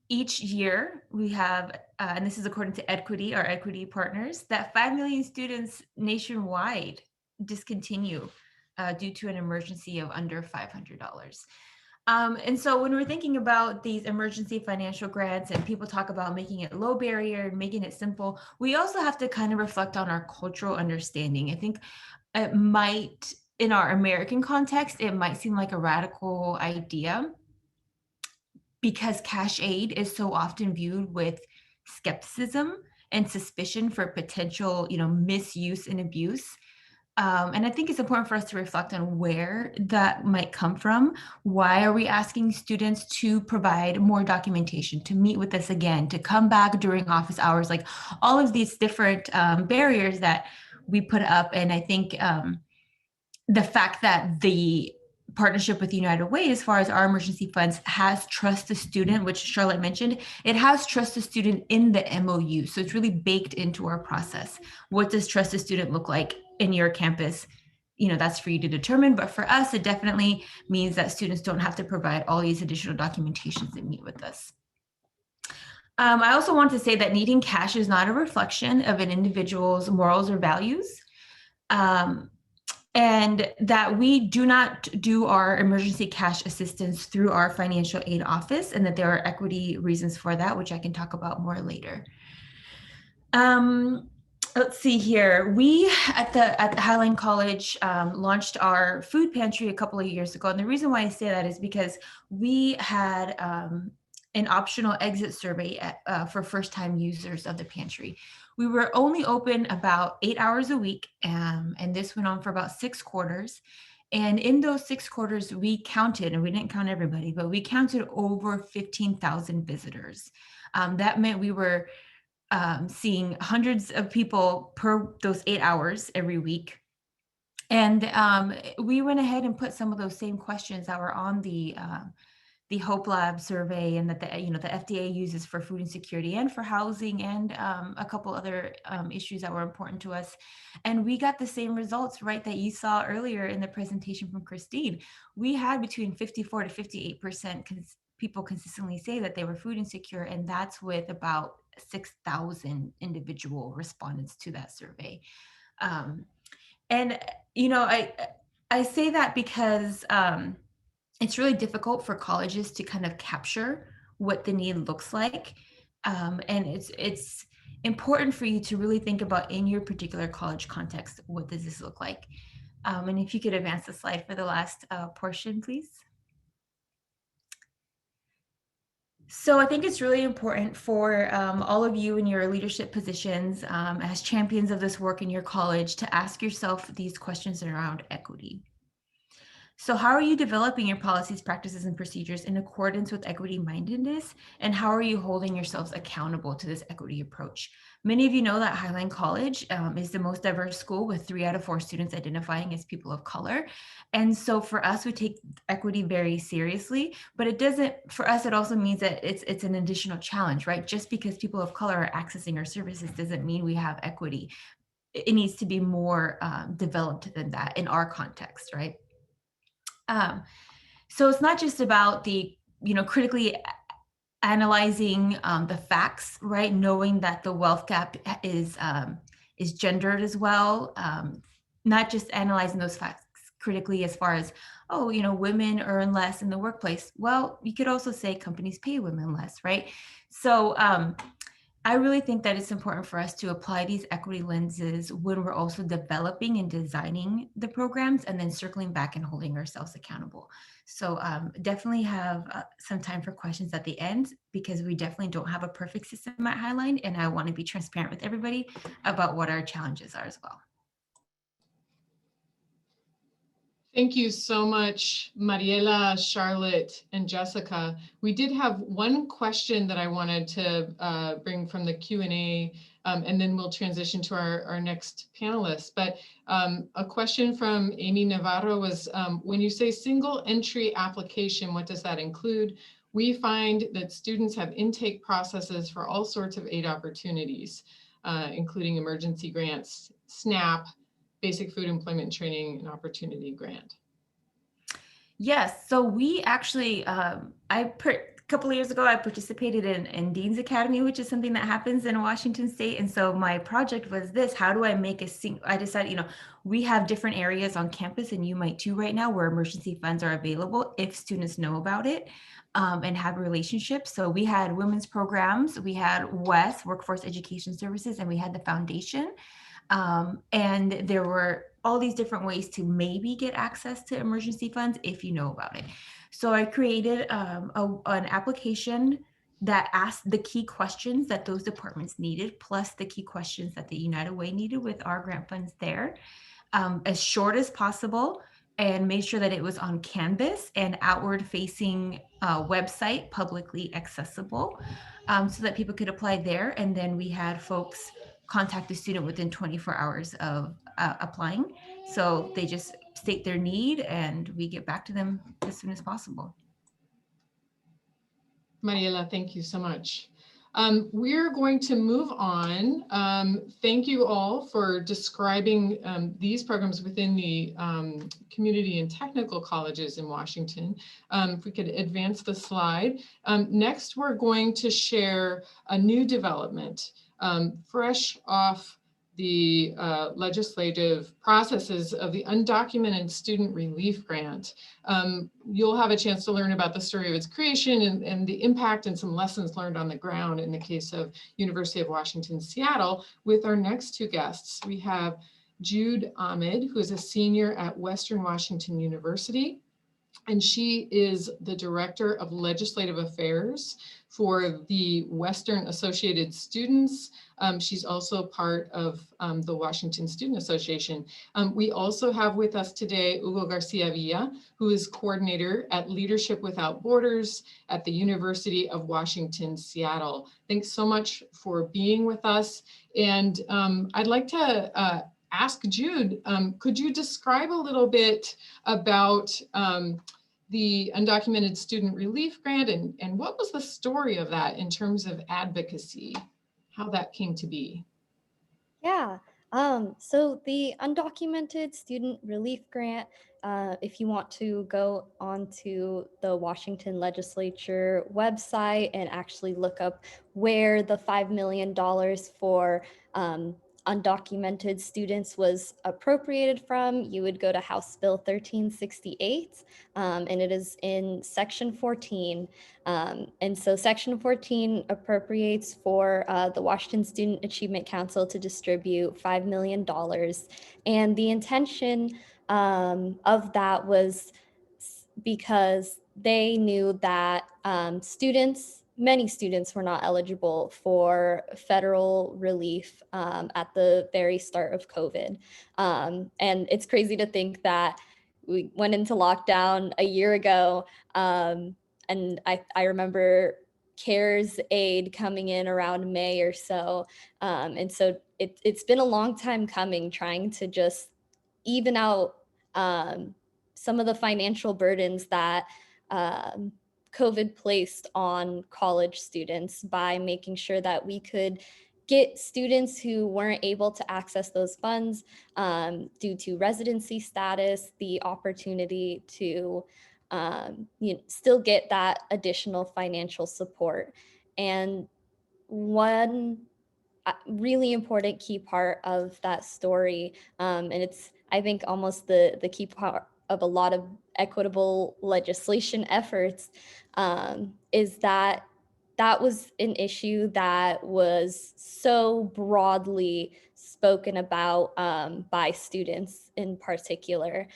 Each year we have, and this is according to Equity, our equity partners, that 5 million students nationwide discontinue due to an emergency of under $500. And so when we're thinking about these emergency financial grants and people talk about making it low barrier and making it simple, we also have to kind of reflect on our cultural understanding. I think it might, in our American context, it might seem like a radical idea because cash aid is so often viewed with skepticism and suspicion for potential, misuse and abuse. And I think it's important for us to reflect on where that might come from. Why are we asking students to provide more documentation, to meet with us again, to come back during office hours, like all of these different barriers that we put up. And I think the fact that the partnership with United Way, as far as our emergency funds, has trust the student, which Charlotte mentioned, it has trust the student in the MOU. So it's really baked into our process. What does trust the student look like in your campus? That's for you to determine. But for us, it definitely means that students don't have to provide all these additional documentations that meet with us. I also want to say that needing cash is not a reflection of an individual's morals or values. And that we do not do our emergency cash assistance through our financial aid office, and that there are equity reasons for that, which I can talk about more later. Let's see here. We at the Highland College launched our food pantry a couple of years ago. And the reason why I say that is because we had an optional exit survey for first-time users of the pantry. We were only open about 8 hours a week, and this went on for about 6 quarters. And in those 6 quarters, we counted, and we didn't count everybody, but we counted over 15,000 visitors. That meant we were seeing hundreds of people per those 8 hours every week. And we went ahead and put some of those same questions that were on the Hope Lab survey, and that the FDA uses for food insecurity and for housing, and a couple other issues that were important to us. And we got the same results, right, that you saw earlier in the presentation from Christine. We had between 54 to 58% people consistently say that they were food insecure, and that's with about 6,000 individual respondents to that survey. And I say that because it's really difficult for colleges to kind of capture what the need looks like. And it's important for you to really think about, in your particular college context, what does this look like? And if you could advance the slide for the last portion, please. So I think it's really important for all of you in your leadership positions as champions of this work in your college to ask yourself these questions around equity. So how are you developing your policies, practices, and procedures in accordance with equity mindedness? And how are you holding yourselves accountable to this equity approach? Many of you know that Highland College is the most diverse school, with 3 out of 4 students identifying as people of color. And so for us, we take equity very seriously, but it doesn't, for us, it also means that it's an additional challenge, right? Just because people of color are accessing our services doesn't mean we have equity. It needs to be more developed than that in our context, right? So it's not just about the, critically analyzing the facts, right? Knowing that the wealth gap is gendered as well. Not just analyzing those facts critically as far as, women earn less in the workplace. Well, you could also say companies pay women less, right? So I really think that it's important for us to apply these equity lenses when we're also developing and designing the programs, and then circling back and holding ourselves accountable. So definitely have some time for questions at the end, because we definitely don't have a perfect system at Highline, and I want to be transparent with everybody about what our challenges are as well. Thank you so much, Mariela, Charlotte, and Jessica. We did have one question that I wanted to bring from the Q&A, and then we'll transition to our next panelist. But a question from Amy Navarro was, when you say single entry application, what does that include? We find that students have intake processes for all sorts of aid opportunities, including emergency grants, SNAP, Basic Food Employment Training and Opportunity Grant? Yes, so we actually, a couple of years ago, I participated in Dean's Academy, which is something that happens in Washington State. And so my project was this: how do I make I decided, we have different areas on campus, and you might too right now, where emergency funds are available if students know about it and have relationships. So we had women's programs, we had WES, Workforce Education Services, and we had the foundation. And there were all these different ways to maybe get access to emergency funds if you know about it. So I created an application that asked the key questions that those departments needed, plus the key questions that the United Way needed with our grant funds there, as short as possible, and made sure that it was on Canvas and outward facing website, publicly accessible, so that people could apply there. And then we had folks contact the student within 24 hours of applying. So they just state their need and we get back to them as soon as possible. Mariela, thank you so much. We're going to move on. Thank you all for describing these programs within the community and technical colleges in Washington. If we could advance the slide. Next, we're going to share a new development fresh off the legislative processes of the Undocumented Student Relief Grant. You'll have a chance to learn about the story of its creation and the impact and some lessons learned on the ground in the case of University of Washington, Seattle, with our next two guests. We have Jude Ahmed, who is a senior at Western Washington University, and she is the Director of Legislative Affairs for the Western Associated Students. She's also part of the Washington Student Association. We also have with us today Hugo Garcia Villa, who is coordinator at Leadership Without Borders at the University of Washington, Seattle. Thanks so much for being with us. And I'd like to ask Jude, could you describe a little bit about the Undocumented Student Relief Grant and what was the story of that in terms of advocacy, how that came to be? Yeah, so the Undocumented Student Relief Grant, if you want to go onto the Washington Legislature website and actually look up where the $5 million for undocumented students was appropriated from, you would go to House Bill 1368, and it is in Section 14. And so Section 14 appropriates for the Washington Student Achievement Council to distribute $5 million. And the intention of that was because they knew that many students were not eligible for federal relief at the very start of COVID. And it's crazy to think that we went into lockdown a year ago. And I remember CARES aid coming in around May or so. And so it's been a long time coming, trying to just even out some of the financial burdens that COVID placed on college students by making sure that we could get students who weren't able to access those funds due to residency status the opportunity to still get that additional financial support. And one really important key part of that story, and it's, I think, almost the key part of a lot of equitable legislation efforts, is that was an issue that was so broadly spoken about by students in particular.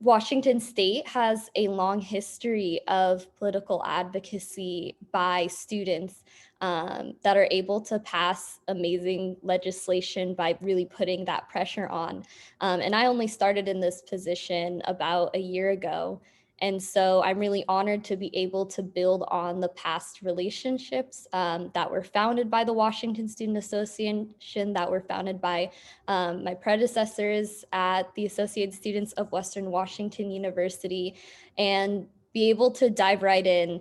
Washington State has a long history of political advocacy by students that are able to pass amazing legislation by really putting that pressure on. And I only started in this position about a year ago. And so I'm really honored to be able to build on the past relationships that were founded by the Washington Student Association, that were founded by my predecessors at the Associated Students of Western Washington University, and be able to dive right in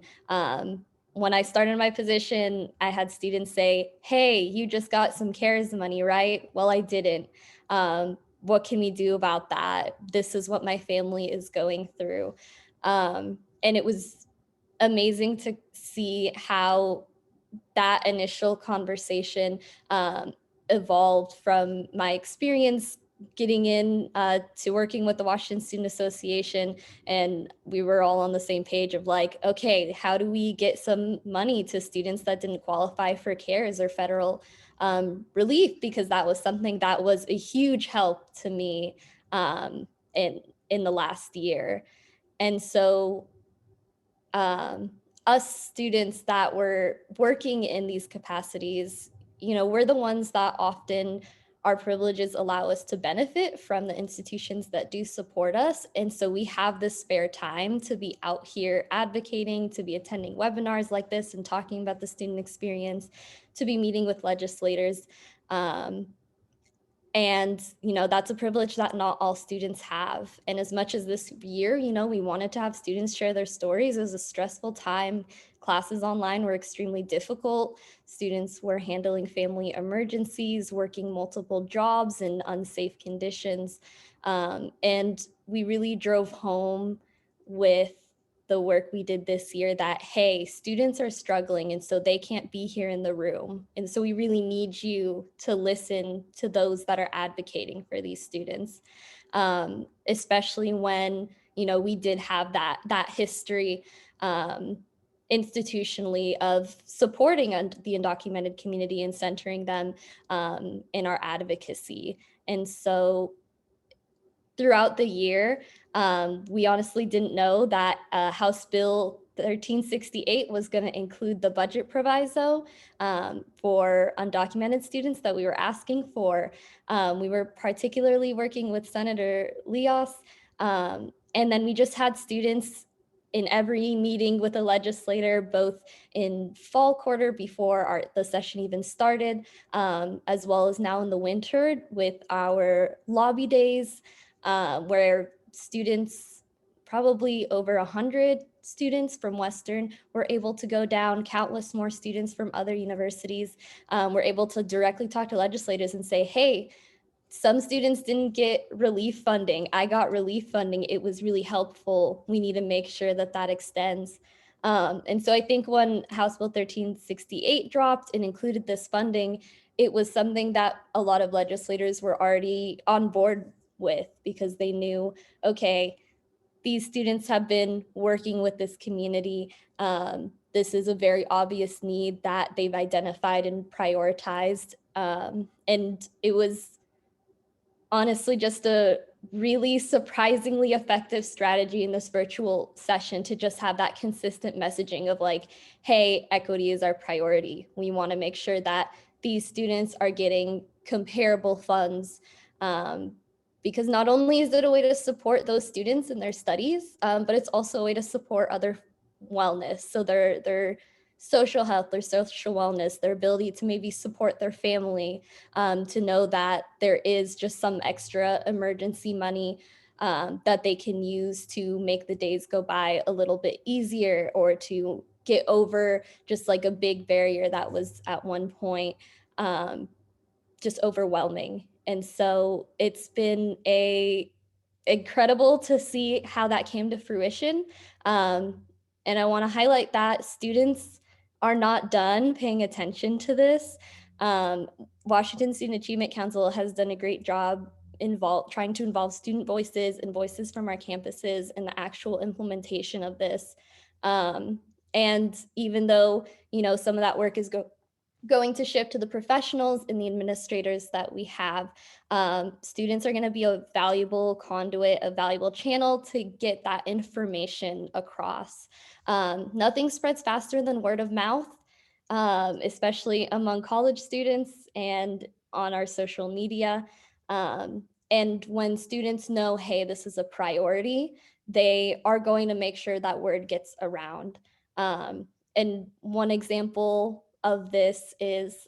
when I started my position, I had students say, hey, you just got some CARES money, right? Well, I didn't. What can we do about that? This is what my family is going through. And it was amazing to see how that initial conversation evolved from my experience getting in to working with the Washington Student Association. And we were all on the same page of like, okay, how do we get some money to students that didn't qualify for CARES or federal relief? Because that was something that was a huge help to me in the last year. And so us students that were working in these capacities, we're the ones that often our privileges allow us to benefit from the institutions that do support us. And so we have this spare time to be out here advocating, to be attending webinars like this and talking about the student experience, to be meeting with legislators. And, that's a privilege that not all students have. And as much as this year, we wanted to have students share their stories, it was a stressful time. Classes online were extremely difficult. Students were handling family emergencies, working multiple jobs in unsafe conditions. And we really drove home with the work we did this year that, hey, students are struggling and so they can't be here in the room. And so we really need you to listen to those that are advocating for these students, especially when, we did have that history institutionally of supporting the undocumented community and centering them in our advocacy. And so throughout the year, we honestly didn't know that House Bill 1368 was going to include the budget proviso for undocumented students that we were asking for. We were particularly working with Senator Leos, and then we just had students in every meeting with a legislator, both in fall quarter before the session even started, as well as now in the winter with our lobby days, where students, probably over 100 students from Western, were able to go down, countless more students from other universities were able to directly talk to legislators and say, hey, some students didn't get relief funding. I got relief funding. It was really helpful. We need to make sure that that extends. And so I think when House Bill 1368 dropped and included this funding, it was something that a lot of legislators were already on board with because they knew, okay, these students have been working with this community. This is a very obvious need that they've identified and prioritized. And it was honestly just a really surprisingly effective strategy in this virtual session to just have that consistent messaging of like, hey, equity is our priority. We want to make sure that these students are getting comparable funds, because not only is it a way to support those students in their studies, but it's also a way to support other wellness. So their social health, their social wellness, their ability to maybe support their family, to know that there is just some extra emergency money that they can use to make the days go by a little bit easier, or to get over just like a big barrier that was at one point just overwhelming. And so it's been incredible to see how that came to fruition. And I want to highlight that students are not done paying attention to this. Washington Student Achievement Council has done a great job trying to involve student voices and voices from our campuses in the actual implementation of this. And even though, some of that work is going to shift to the professionals and the administrators that we have, students are going to be a valuable conduit, a valuable channel to get that information across. Nothing spreads faster than word of mouth, especially among college students and on our social media. And when students know, hey, this is a priority, they are going to make sure that word gets around. And one example of this is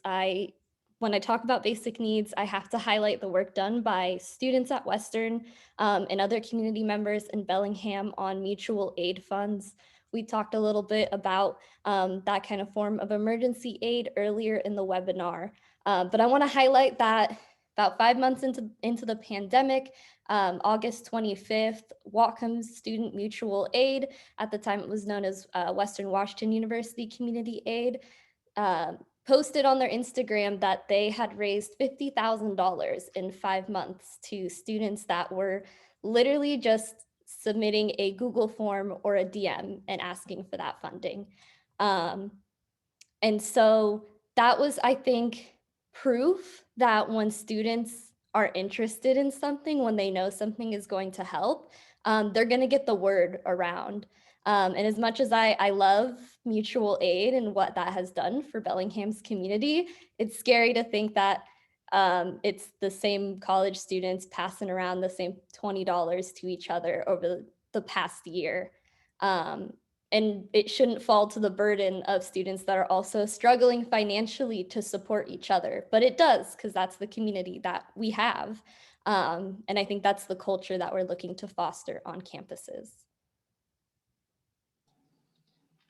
when I talk about basic needs, I have to highlight the work done by students at Western and other community members in Bellingham on mutual aid funds. we talked a little bit about that kind of form of emergency aid earlier in the webinar. But I want to highlight that about 5 months into the pandemic, August 25th, Whatcom's Student Mutual Aid, at the time it was known as Western Washington University Community Aid, posted on their Instagram that they had raised $50,000 in 5 months to students that were literally just submitting a Google form or a DM and asking for that funding. And so that was, I think, proof that when students are interested in something, when they know something is going to help, they're going to get the word around. And as much as I love mutual aid and what that has done for Bellingham's community, it's scary to think that it's the same college students passing around the same $20 to each other over the past year. And it shouldn't fall to the burden of students that are also struggling financially to support each other, but it does, because that's the community that we have. And I think that's the culture that we're looking to foster on campuses.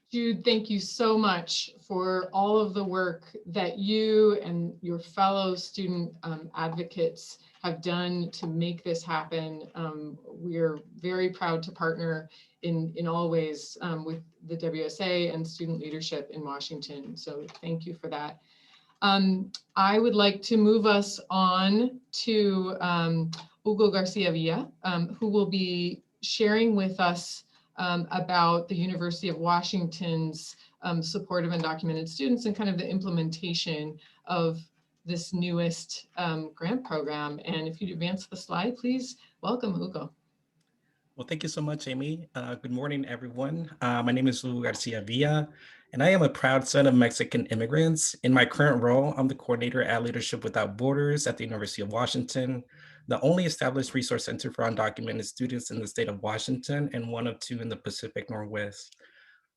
Jude, thank you so much for all of the work that you and your fellow student advocates have done to make this happen. We're very proud to partner in all ways with the WSA and student leadership in Washington. So thank you for that. I would like to move us on to Hugo Garcia Villa, who will be sharing with us about the University of Washington's support of undocumented students and kind of the implementation of this newest grant program. And if you'd advance the slide, please. Welcome, Hugo. Well, thank you so much, Amy. Good morning, everyone. My name is Hugo Garcia Villa, and I am a proud son of Mexican immigrants. In my current role, I'm the coordinator at Leadership Without Borders at the University of Washington, the only established resource center for undocumented students in the state of Washington and one of two in the Pacific Northwest.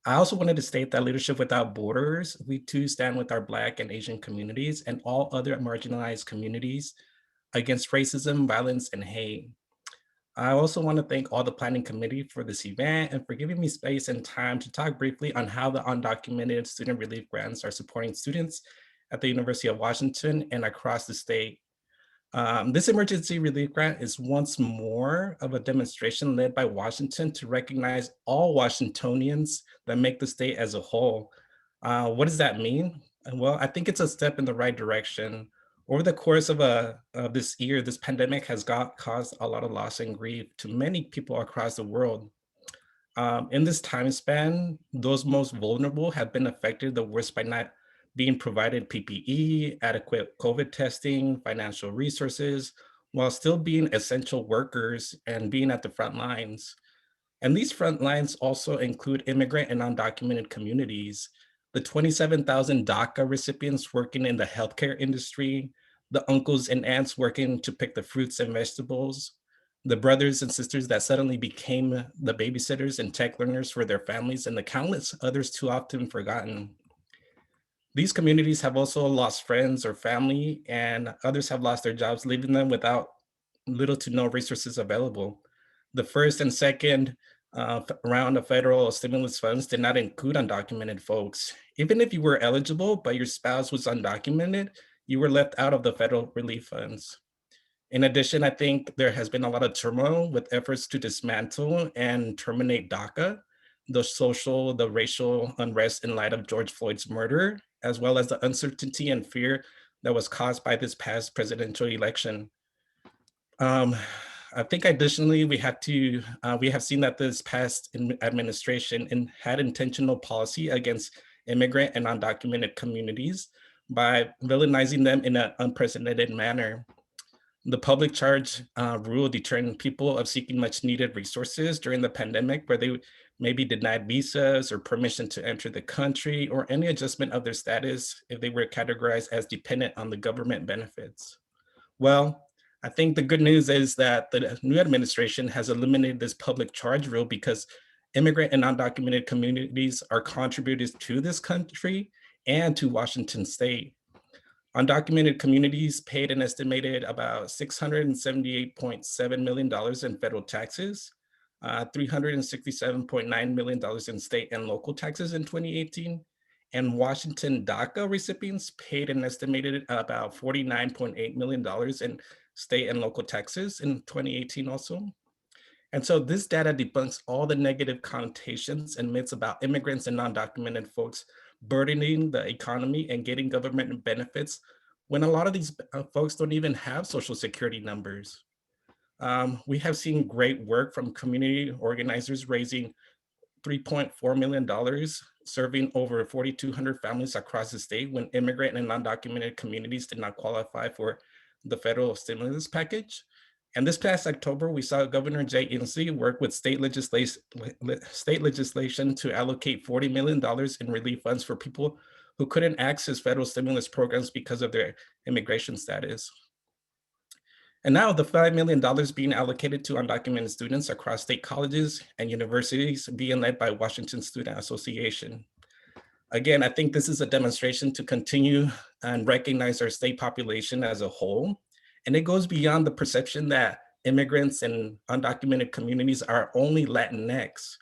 I also wanted to state that Leadership Without Borders, we too stand with our Black and Asian communities and all other marginalized communities against racism, violence, and hate. I also want to thank all the planning committee for this event and for giving me space and time to talk briefly on how the undocumented student relief grants are supporting students at the University of Washington and across the state. This emergency relief grant is once more of a demonstration led by Washington to recognize all Washingtonians that make the state as a whole. What does that mean? Well, I think it's a step in the right direction. Over the course of this year, this pandemic has caused a lot of loss and grief to many people across the world. In this time span, those most vulnerable have been affected the worst by not being provided PPE, adequate COVID testing, financial resources, while still being essential workers and being at the front lines. And these front lines also include immigrant and undocumented communities, the 27,000 DACA recipients working in the healthcare industry, the uncles and aunts working to pick the fruits and vegetables, the brothers and sisters that suddenly became the babysitters and tech learners for their families, and the countless others too often forgotten. These communities have also lost friends or family, and others have lost their jobs, leaving them without little to no resources available. The first and second round of federal stimulus funds did not include undocumented folks. Even if you were eligible, but your spouse was undocumented, you were left out of the federal relief funds. In addition, I think there has been a lot of turmoil with efforts to dismantle and terminate DACA, the racial unrest in light of George Floyd's murder, as well as the uncertainty and fear that was caused by this past presidential election. I think additionally, we have seen that this past administration had intentional policy against immigrant and undocumented communities by villainizing them in an unprecedented manner. The public charge rule deterring people of seeking much needed resources during the pandemic, where they may be denied visas or permission to enter the country or any adjustment of their status if they were categorized as dependent on the government benefits. Well, I think the good news is that the new administration has eliminated this public charge rule because immigrant and undocumented communities are contributors to this country and to Washington state. Undocumented communities paid an estimated about $678.7 million in federal taxes. $367.9 million in state and local taxes in 2018. And Washington DACA recipients paid an estimated about $49.8 million in state and local taxes in 2018 also. And so this data debunks all the negative connotations and myths about immigrants and non-documented folks burdening the economy and getting government benefits when a lot of these folks don't even have social security numbers. We have seen great work from community organizers raising $3.4 million, serving over 4,200 families across the state when immigrant and undocumented communities did not qualify for the federal stimulus package. And this past October, we saw Governor Jay Inslee work with state legislation to allocate $40 million in relief funds for people who couldn't access federal stimulus programs because of their immigration status. And now the $5 million being allocated to undocumented students across state colleges and universities being led by Washington Student Association. Again, I think this is a demonstration to continue and recognize our state population as a whole. And it goes beyond the perception that immigrants and undocumented communities are only Latinx.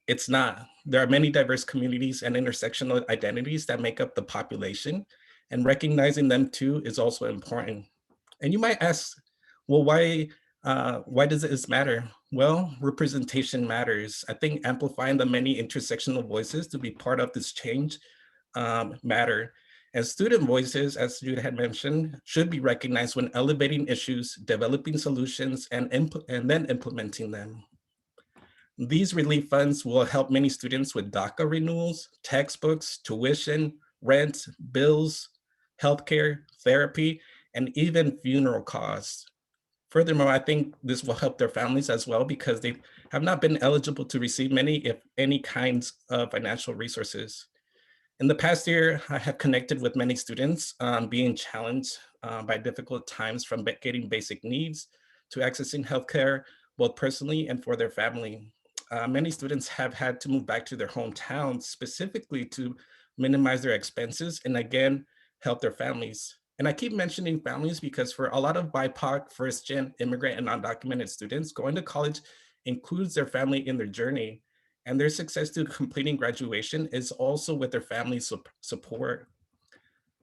It's not. There are many diverse communities and intersectional identities that make up the population, and recognizing them too is also important. And you might ask, well, why does this matter? Well, representation matters. I think amplifying the many intersectional voices to be part of this change matter. And student voices, as you had mentioned, should be recognized when elevating issues, developing solutions, and then implementing them. These relief funds will help many students with DACA renewals, textbooks, tuition, rent, bills, healthcare, therapy, and even funeral costs. Furthermore, I think this will help their families as well because they have not been eligible to receive many, if any, kinds of financial resources. In the past year, I have connected with many students being challenged by difficult times, from getting basic needs to accessing healthcare, both personally and for their family. Many students have had to move back to their hometowns specifically to minimize their expenses and again, help their families. And I keep mentioning families because for a lot of BIPOC, first-gen immigrant and undocumented students, going to college includes their family in their journey. And their success to completing graduation is also with their family support.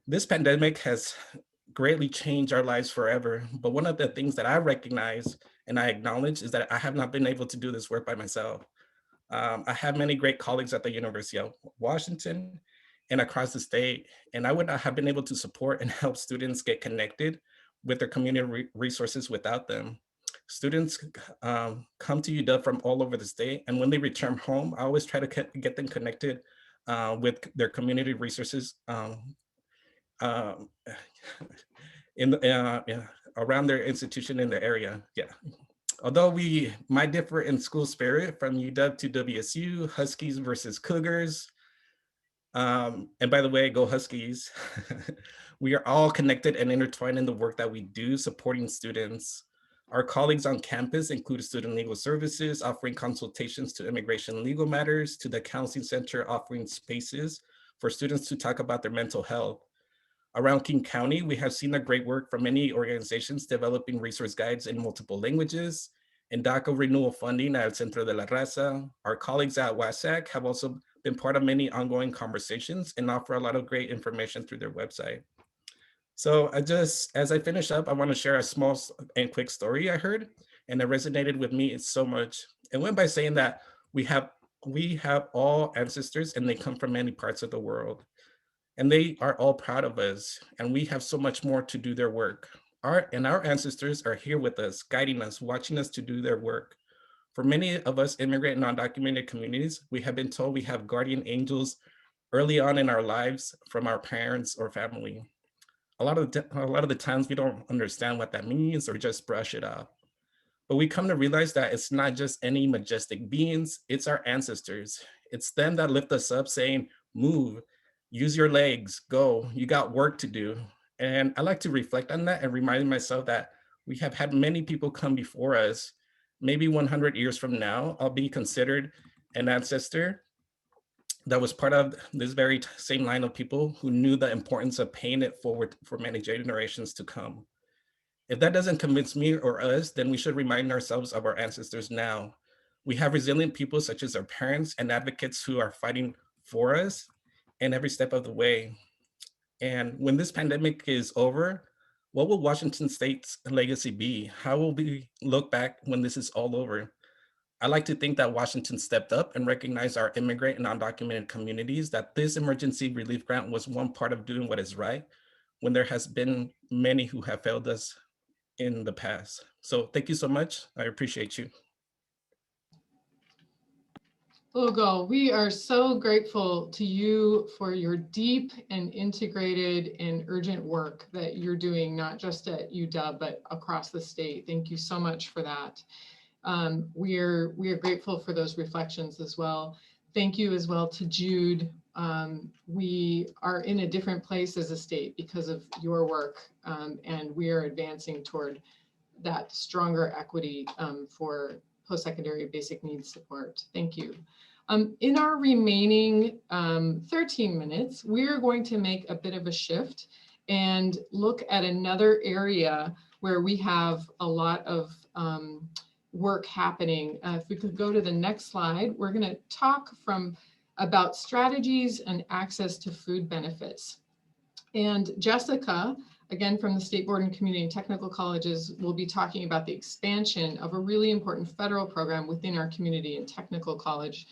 This pandemic has greatly changed our lives forever. But one of the things that I recognize and I acknowledge is that I have not been able to do this work by myself. I have many great colleagues at the University of Washington and across the state, and I would not have been able to support and help students get connected with their community resources without them. Students come to UW from all over the state, and when they return home, I always try to get them connected with their community resources around their institution in the area. Yeah. Although we might differ in school spirit from UW to WSU, Huskies versus Cougars, and by the way, go Huskies. We are all connected and intertwined in the work that we do supporting students. Our colleagues on campus include Student Legal Services, offering consultations to immigration legal matters, to the Counseling Center offering spaces for students to talk about their mental health. Around King County, we have seen the great work from many organizations developing resource guides in multiple languages. In DACA renewal funding at Centro de la Raza, our colleagues at WASAC have also been part of many ongoing conversations and offer a lot of great information through their website. So as I finish up, I want to share a small and quick story I heard, and it resonated with me so much. It went by saying that we have all ancestors and they come from many parts of the world. And they are all proud of us, and we have so much more to do their work. Our ancestors are here with us, guiding us, watching us to do their work. For many of us immigrant and undocumented communities, we have been told we have guardian angels early on in our lives from our parents or family. A lot of the times we don't understand what that means or just brush it off. But we come to realize that it's not just any majestic beings, it's our ancestors. It's them that lift us up saying, move, use your legs, go, you got work to do. And I like to reflect on that and remind myself that we have had many people come before us. Maybe 100 years from now, I'll be considered an ancestor that was part of this very same line of people who knew the importance of paying it forward for many generations to come. If that doesn't convince me or us, then we should remind ourselves of our ancestors now. We have resilient people such as our parents and advocates who are fighting for us and every step of the way. And when this pandemic is over, what will Washington State's legacy be? How will we look back when this is all over? I like to think that Washington stepped up and recognized our immigrant and undocumented communities, that this emergency relief grant was one part of doing what is right when there has been many who have failed us in the past. So thank you so much. I appreciate you. Ugo, we are so grateful to you for your deep and integrated and urgent work that you're doing, not just at UW, but across the state. Thank you so much for that. We are grateful for those reflections as well. Thank you as well to Jude. We are in a different place as a state because of your work, and we are advancing toward that stronger equity for post-secondary basic needs support. Thank you. In our remaining 13 minutes, we're going to make a bit of a shift and look at another area where we have a lot of work happening. If we could go to the next slide, we're going to talk about strategies and access to food benefits. And Jessica, again from the State Board and Community and Technical Colleges, will be talking about the expansion of a really important federal program within our community and technical college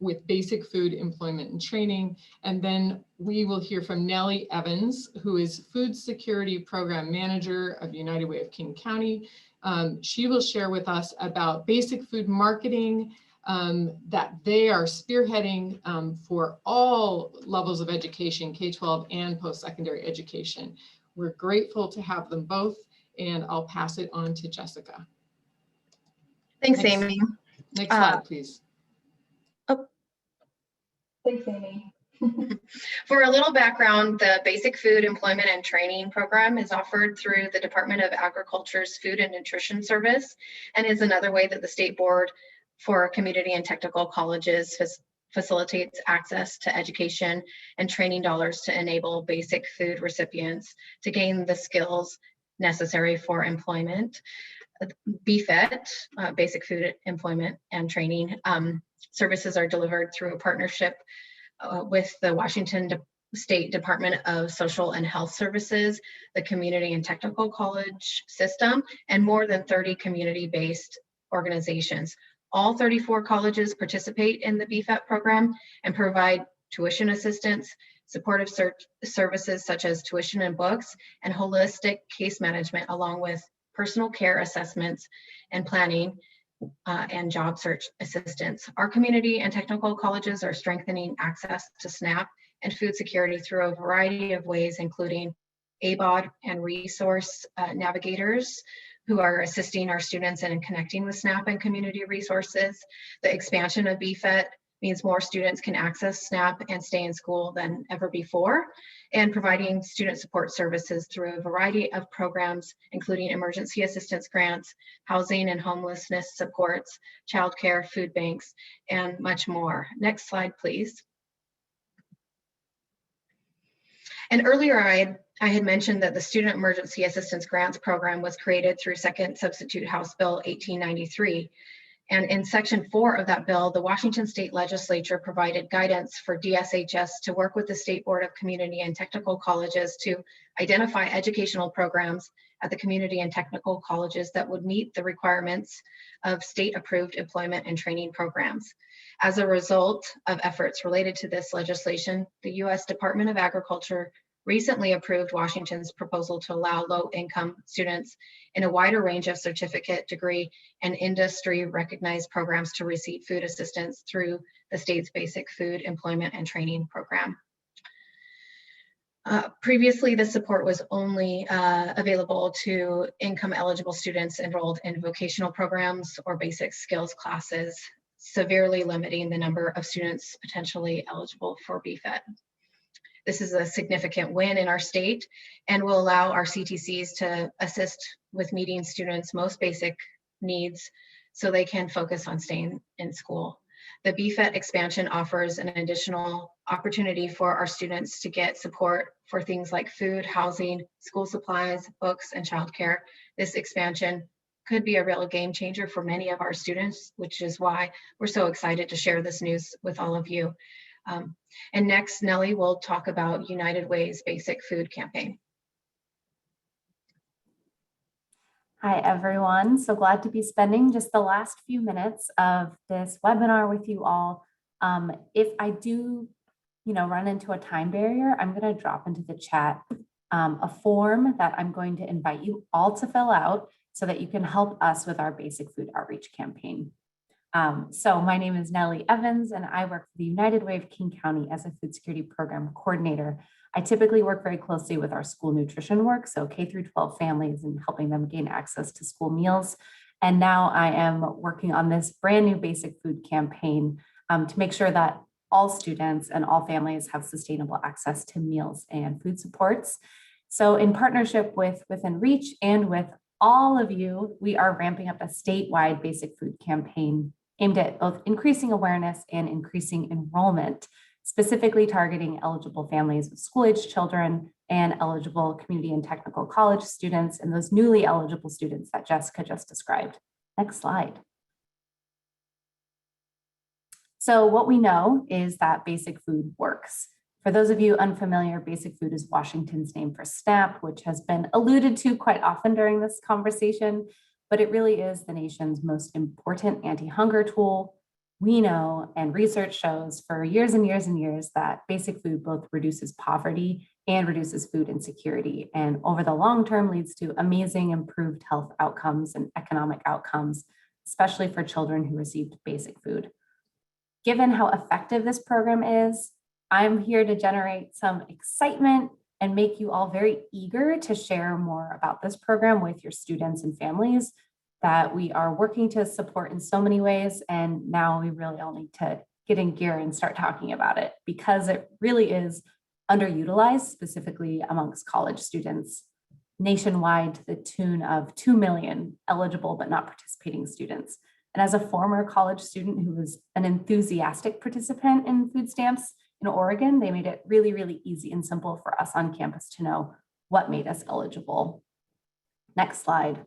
with basic food employment and training. And then we will hear from Nellie Evans, who is Food Security Program Manager of United Way of King County. She will share with us about basic food marketing that they are spearheading for all levels of education, K-12 and post-secondary education. We're grateful to have them both, and I'll pass it on to Jessica. Thanks, Amy. Next slide, please. Thanks, Amy. For a little background, the Basic Food Employment and Training Program is offered through the Department of Agriculture's Food and Nutrition Service, and is another way that the State Board for Community and Technical Colleges facilitates access to education and training dollars to enable basic food recipients to gain the skills necessary for employment. BFET, Basic Food Employment and Training, services are delivered through a partnership with the Washington State Department of Social and Health Services, the Community and Technical College system, and more than 30 community-based organizations. All 34 colleges participate in the BFET program and provide tuition assistance, supportive services such as tuition and books, and holistic case management, along with personal care assessments and planning and job search assistance. Our community and technical colleges are strengthening access to SNAP and food security through a variety of ways, including ABOD and resource navigators who are assisting our students in connecting with SNAP and community resources. The expansion of BFET means more students can access SNAP and stay in school than ever before, and providing student support services through a variety of programs, including emergency assistance grants, housing and homelessness supports, childcare, food banks, and much more. Next slide, please. And earlier I had mentioned that the Student Emergency Assistance Grants Program was created through Second Substitute House Bill 1893. And in Section 4 of that bill, the Washington State Legislature provided guidance for DSHS to work with the State Board of Community and Technical Colleges to identify educational programs at the community and technical colleges that would meet the requirements of state-approved employment and training programs. As a result of efforts related to this legislation, the U.S. Department of Agriculture recently approved Washington's proposal to allow low-income students in a wider range of certificate, degree, and industry-recognized programs to receive food assistance through the state's Basic Food Employment and Training Program. Previously, this support was only available to income-eligible students enrolled in vocational programs or basic skills classes, severely limiting the number of students potentially eligible for BFET. This is a significant win in our state and will allow our CTCs to assist with meeting students' most basic needs so they can focus on staying in school. The BFET expansion offers an additional opportunity for our students to get support for things like food, housing, school supplies, books, and childcare. This expansion could be a real game changer for many of our students, which is why we're so excited to share this news with all of you. And next, Nellie will talk about United Way's Basic Food Campaign. Hi, everyone. So glad to be spending just the last few minutes of this webinar with you all. If I do, run into a time barrier, I'm going to drop into the chat a form that I'm going to invite you all to fill out so that you can help us with our basic food outreach campaign. So my name is Nellie Evans, and I work for the United Way of King County as a food security program coordinator. I typically work very closely with our school nutrition work, so K through 12 families, and helping them gain access to school meals. And now I am working on this brand new basic food campaign to make sure that all students and all families have sustainable access to meals and food supports. So in partnership with Within Reach and with all of you, we are ramping up a statewide basic food campaign aimed at both increasing awareness and increasing enrollment, specifically targeting eligible families with school-age children and eligible community and technical college students and those newly eligible students that Jessica just described. Next slide. So what we know is that basic food works. For those of you unfamiliar, basic food is Washington's name for SNAP, which has been alluded to quite often during this conversation, but it really is the nation's most important anti-hunger tool. We know, and research shows for years and years and years, that basic food both reduces poverty and reduces food insecurity, and over the long term leads to amazing improved health outcomes and economic outcomes, especially for children who received basic food. Given how effective this program is, I'm here to generate some excitement and make you all very eager to share more about this program with your students and families that we are working to support in so many ways. And now we really all need to get in gear and start talking about it because it really is underutilized, specifically amongst college students nationwide to the tune of 2 million eligible but not participating students. And as a former college student who was an enthusiastic participant in food stamps in Oregon, they made it really, really easy and simple for us on campus to know what made us eligible. Next slide.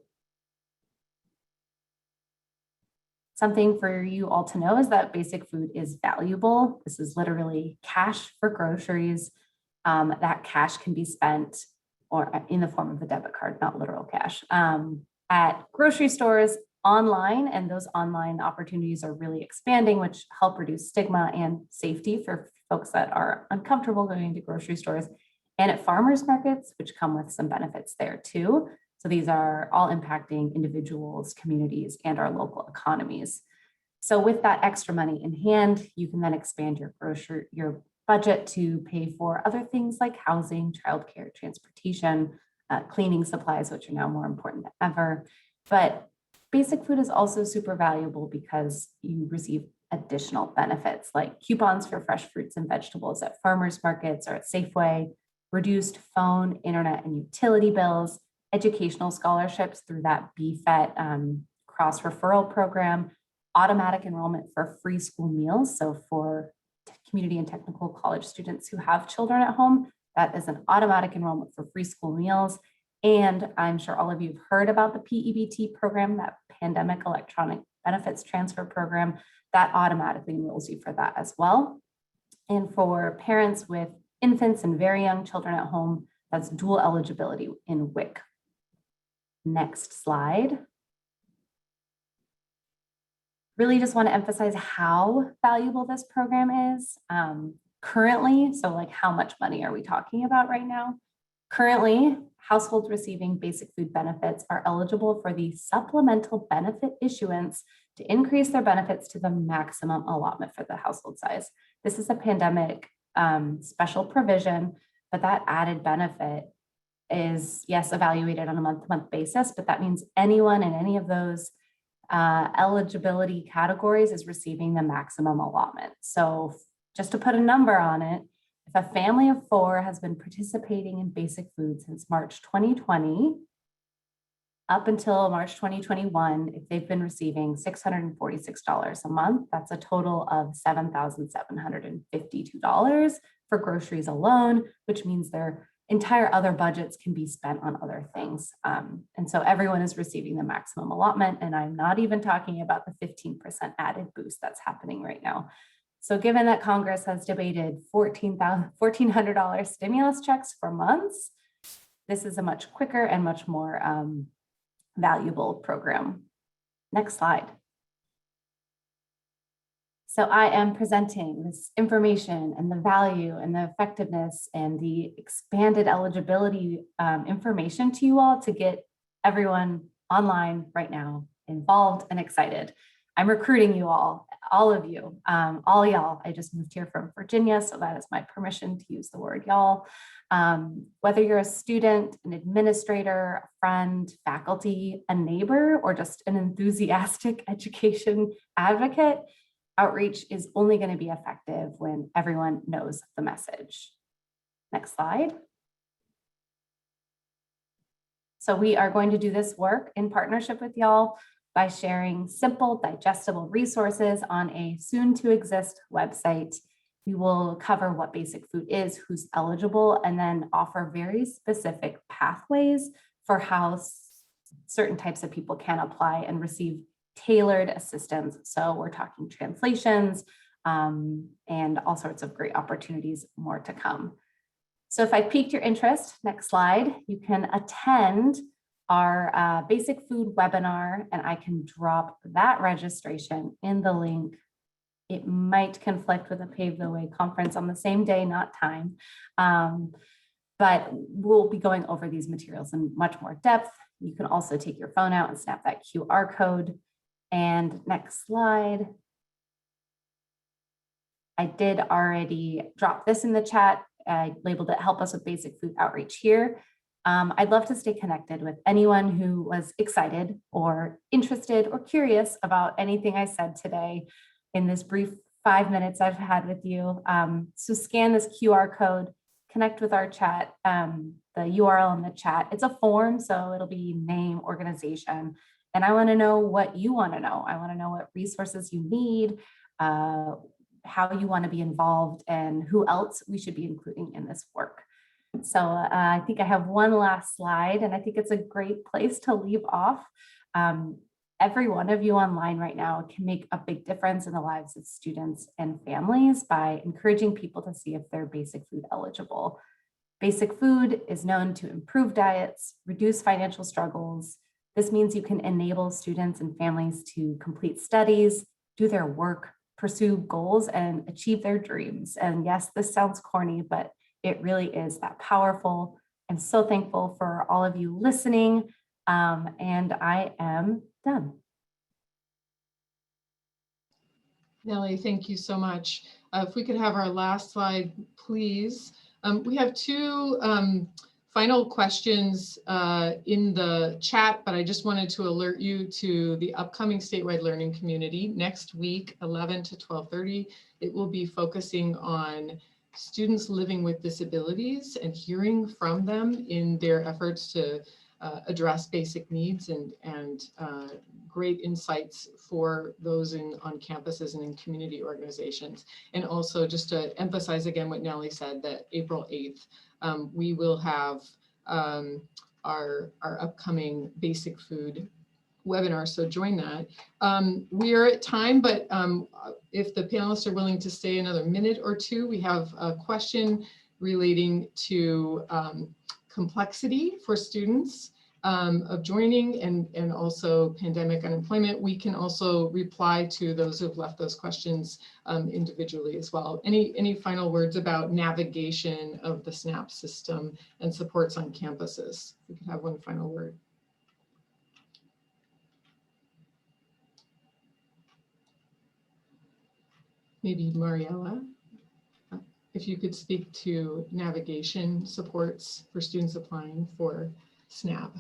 Something for you all to know is that basic food is valuable. This is literally cash for groceries. That cash can be spent or in the form of a debit card, not literal cash, at grocery stores, online, and those online opportunities are really expanding, which help reduce stigma and safety for folks that are uncomfortable going to grocery stores, and at farmers markets, which come with some benefits there too. So these are all impacting individuals, communities, and our local economies. So with that extra money in hand, you can then expand your budget to pay for other things like housing, childcare, transportation, cleaning supplies, which are now more important than ever. But basic food is also super valuable because you receive additional benefits like coupons for fresh fruits and vegetables at farmers markets or at Safeway, reduced phone, internet, and utility bills, educational scholarships through that BFET cross-referral program, automatic enrollment for free school meals. So for community and technical college students who have children at home, that is an automatic enrollment for free school meals. And I'm sure all of you have heard about the PEBT program, that Pandemic Electronic Benefits Transfer Program, that automatically enrolls you for that as well. And for parents with infants and very young children at home, that's dual eligibility in WIC. Next slide. Really just want to emphasize how valuable this program is currently. So like how much money are we talking about right now? Currently, households receiving basic food benefits are eligible for the supplemental benefit issuance to increase their benefits to the maximum allotment for the household size. This is a pandemic special provision, but that added benefit is, yes, evaluated on a month-to-month basis, but that means anyone in any of those eligibility categories is receiving the maximum allotment. So just to put a number on it, if a family of 4 has been participating in basic food since March 2020, up until March 2021, if they've been receiving $646 a month, that's a total of $7,752 for groceries alone, which means they're entire other budgets can be spent on other things. And so everyone is receiving the maximum allotment, and I'm not even talking about the 15% added boost that's happening right now. So given that Congress has debated $1,400 stimulus checks for months, this is a much quicker and much more valuable program. Next slide. So I am presenting this information and the value and the effectiveness and the expanded eligibility information to you all to get everyone online right now, involved and excited. I'm recruiting you all of you, all y'all. I just moved here from Virginia, so that is my permission to use the word y'all. Whether you're a student, an administrator, a friend, faculty, a neighbor, or just an enthusiastic education advocate, outreach is only going to be effective when everyone knows the message. Next slide. So we are going to do this work in partnership with y'all by sharing simple, digestible resources on a soon to exist website. We will cover what basic food is, who's eligible, and then offer very specific pathways for how certain types of people can apply and receive tailored assistance. So we're talking translations and all sorts of great opportunities more to come. So if I piqued your interest, next slide, you can attend our basic food webinar, and I can drop that registration in the link. It might conflict with a Pave the Way conference on the same day, not time, but we'll be going over these materials in much more depth. You can also take your phone out and snap that QR code. And next slide. I did already drop this in the chat. I labeled it Help Us with Basic Food Outreach here. I'd love to stay connected with anyone who was excited or interested or curious about anything I said today in this brief 5 minutes I've had with you. So scan this QR code, connect with our chat, the URL in the chat. It's a form, so it'll be name, organization. And I want to know what you want to know. I want to know what resources you need, how you want to be involved, and who else we should be including in this work. So I think I have one last slide, and I think it's a great place to leave off. Every one of you online right now can make a big difference in the lives of students and families by encouraging people to see if they're basic food eligible. Basic food is known to improve diets, reduce financial struggles. This means you can enable students and families to complete studies, do their work, pursue goals, and achieve their dreams. And yes, this sounds corny, but it really is that powerful. I'm so thankful for all of you listening, and I am done. Nellie, thank you so much. If we could have our last slide, please. We have two final questions in the chat, but I just wanted to alert you to the upcoming statewide learning community next week, 11 to 12:30. It will be focusing on students living with disabilities and hearing from them in their efforts to address basic needs and great insights for those on campuses and in community organizations. And also just to emphasize again what Nellie said, that April 8th, we will have our upcoming basic food webinar, so join that. We are at time, but if the panelists are willing to stay another minute or two, we have a question relating to complexity for students of joining and also pandemic unemployment. We can also reply to those who've left those questions individually as well. Any final words about navigation of the SNAP system and supports on campuses? We could have one final word. Maybe Mariella, if you could speak to navigation supports for students applying for SNAP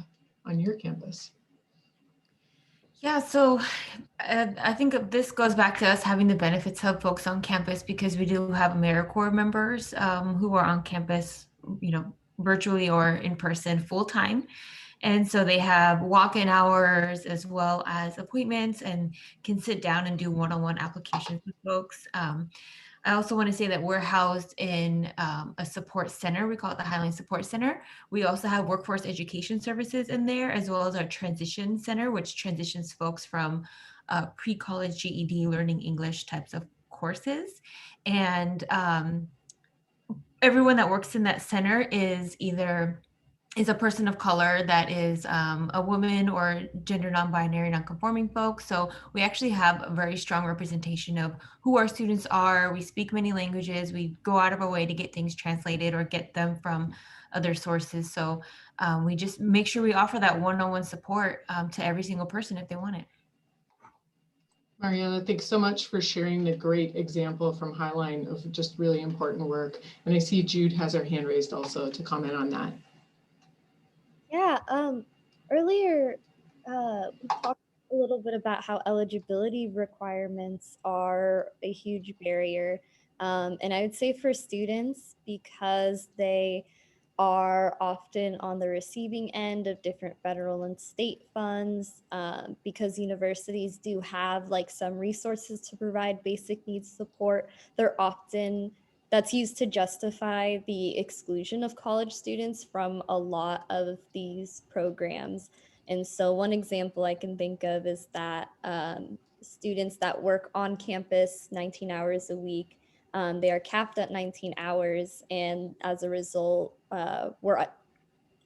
on your campus. Yeah, so I think this goes back to us having the benefits hub folks on campus, because we do have AmeriCorps members who are on campus, virtually or in person full time. And so they have walk-in hours as well as appointments and can sit down and do one-on-one applications with folks. I also want to say that we're housed in a support center. We call it the Highland Support Center. We also have workforce education services in there, as well as our transition center, which transitions folks from pre-college GED learning English types of courses. And everyone that works in that center is either a person of color, that is a woman, or gender non-binary, non-conforming folks. So we actually have a very strong representation of who our students are. We speak many languages. We go out of our way to get things translated or get them from other sources. So we just make sure we offer that one-on-one support to every single person if they want it. Mariana, thanks so much for sharing the great example from Highline of just really important work. And I see Jude has her hand raised also to comment on that. Yeah, earlier we talked a little bit about how eligibility requirements are a huge barrier. And I would say for students, because they are often on the receiving end of different federal and state funds, because universities do have like some resources to provide basic needs support, they're often that's used to justify the exclusion of college students from a lot of these programs. And so one example I can think of is that students that work on campus 19 hours a week, they are capped at 19 hours. And as a result, we're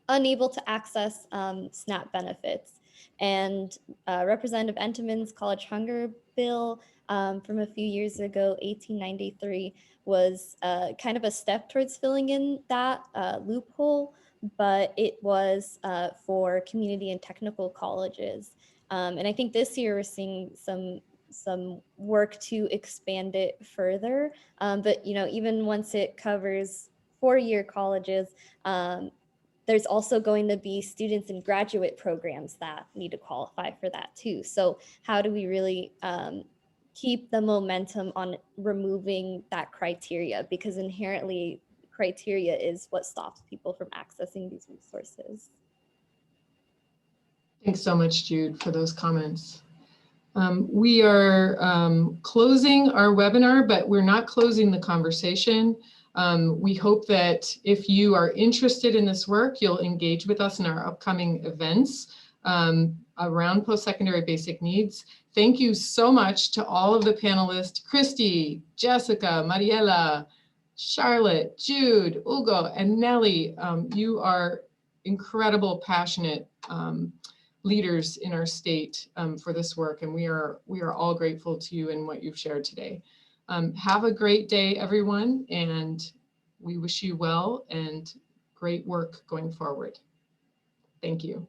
unable to access SNAP benefits. And Representative Entenmann's college hunger bill from a few years ago, 1893, was kind of a step towards filling in that loophole, but it was for community and technical colleges. And I think this year we're seeing some work to expand it further. But even once it covers four-year colleges, there's also going to be students in graduate programs that need to qualify for that too. So how do we really keep the momentum on removing that criteria? Because inherently criteria is what stops people from accessing these resources. Thanks so much, Jude, for those comments. We are closing our webinar, but we're not closing the conversation. We hope that if you are interested in this work, you'll engage with us in our upcoming events around post-secondary basic needs. Thank you so much to all of the panelists, Christy, Jessica, Mariela, Charlotte, Jude, Ugo, and Nellie. You are incredible, passionate leaders in our state for this work, and we are all grateful to you and what you've shared today. Have a great day, everyone, and we wish you well and great work going forward. Thank you.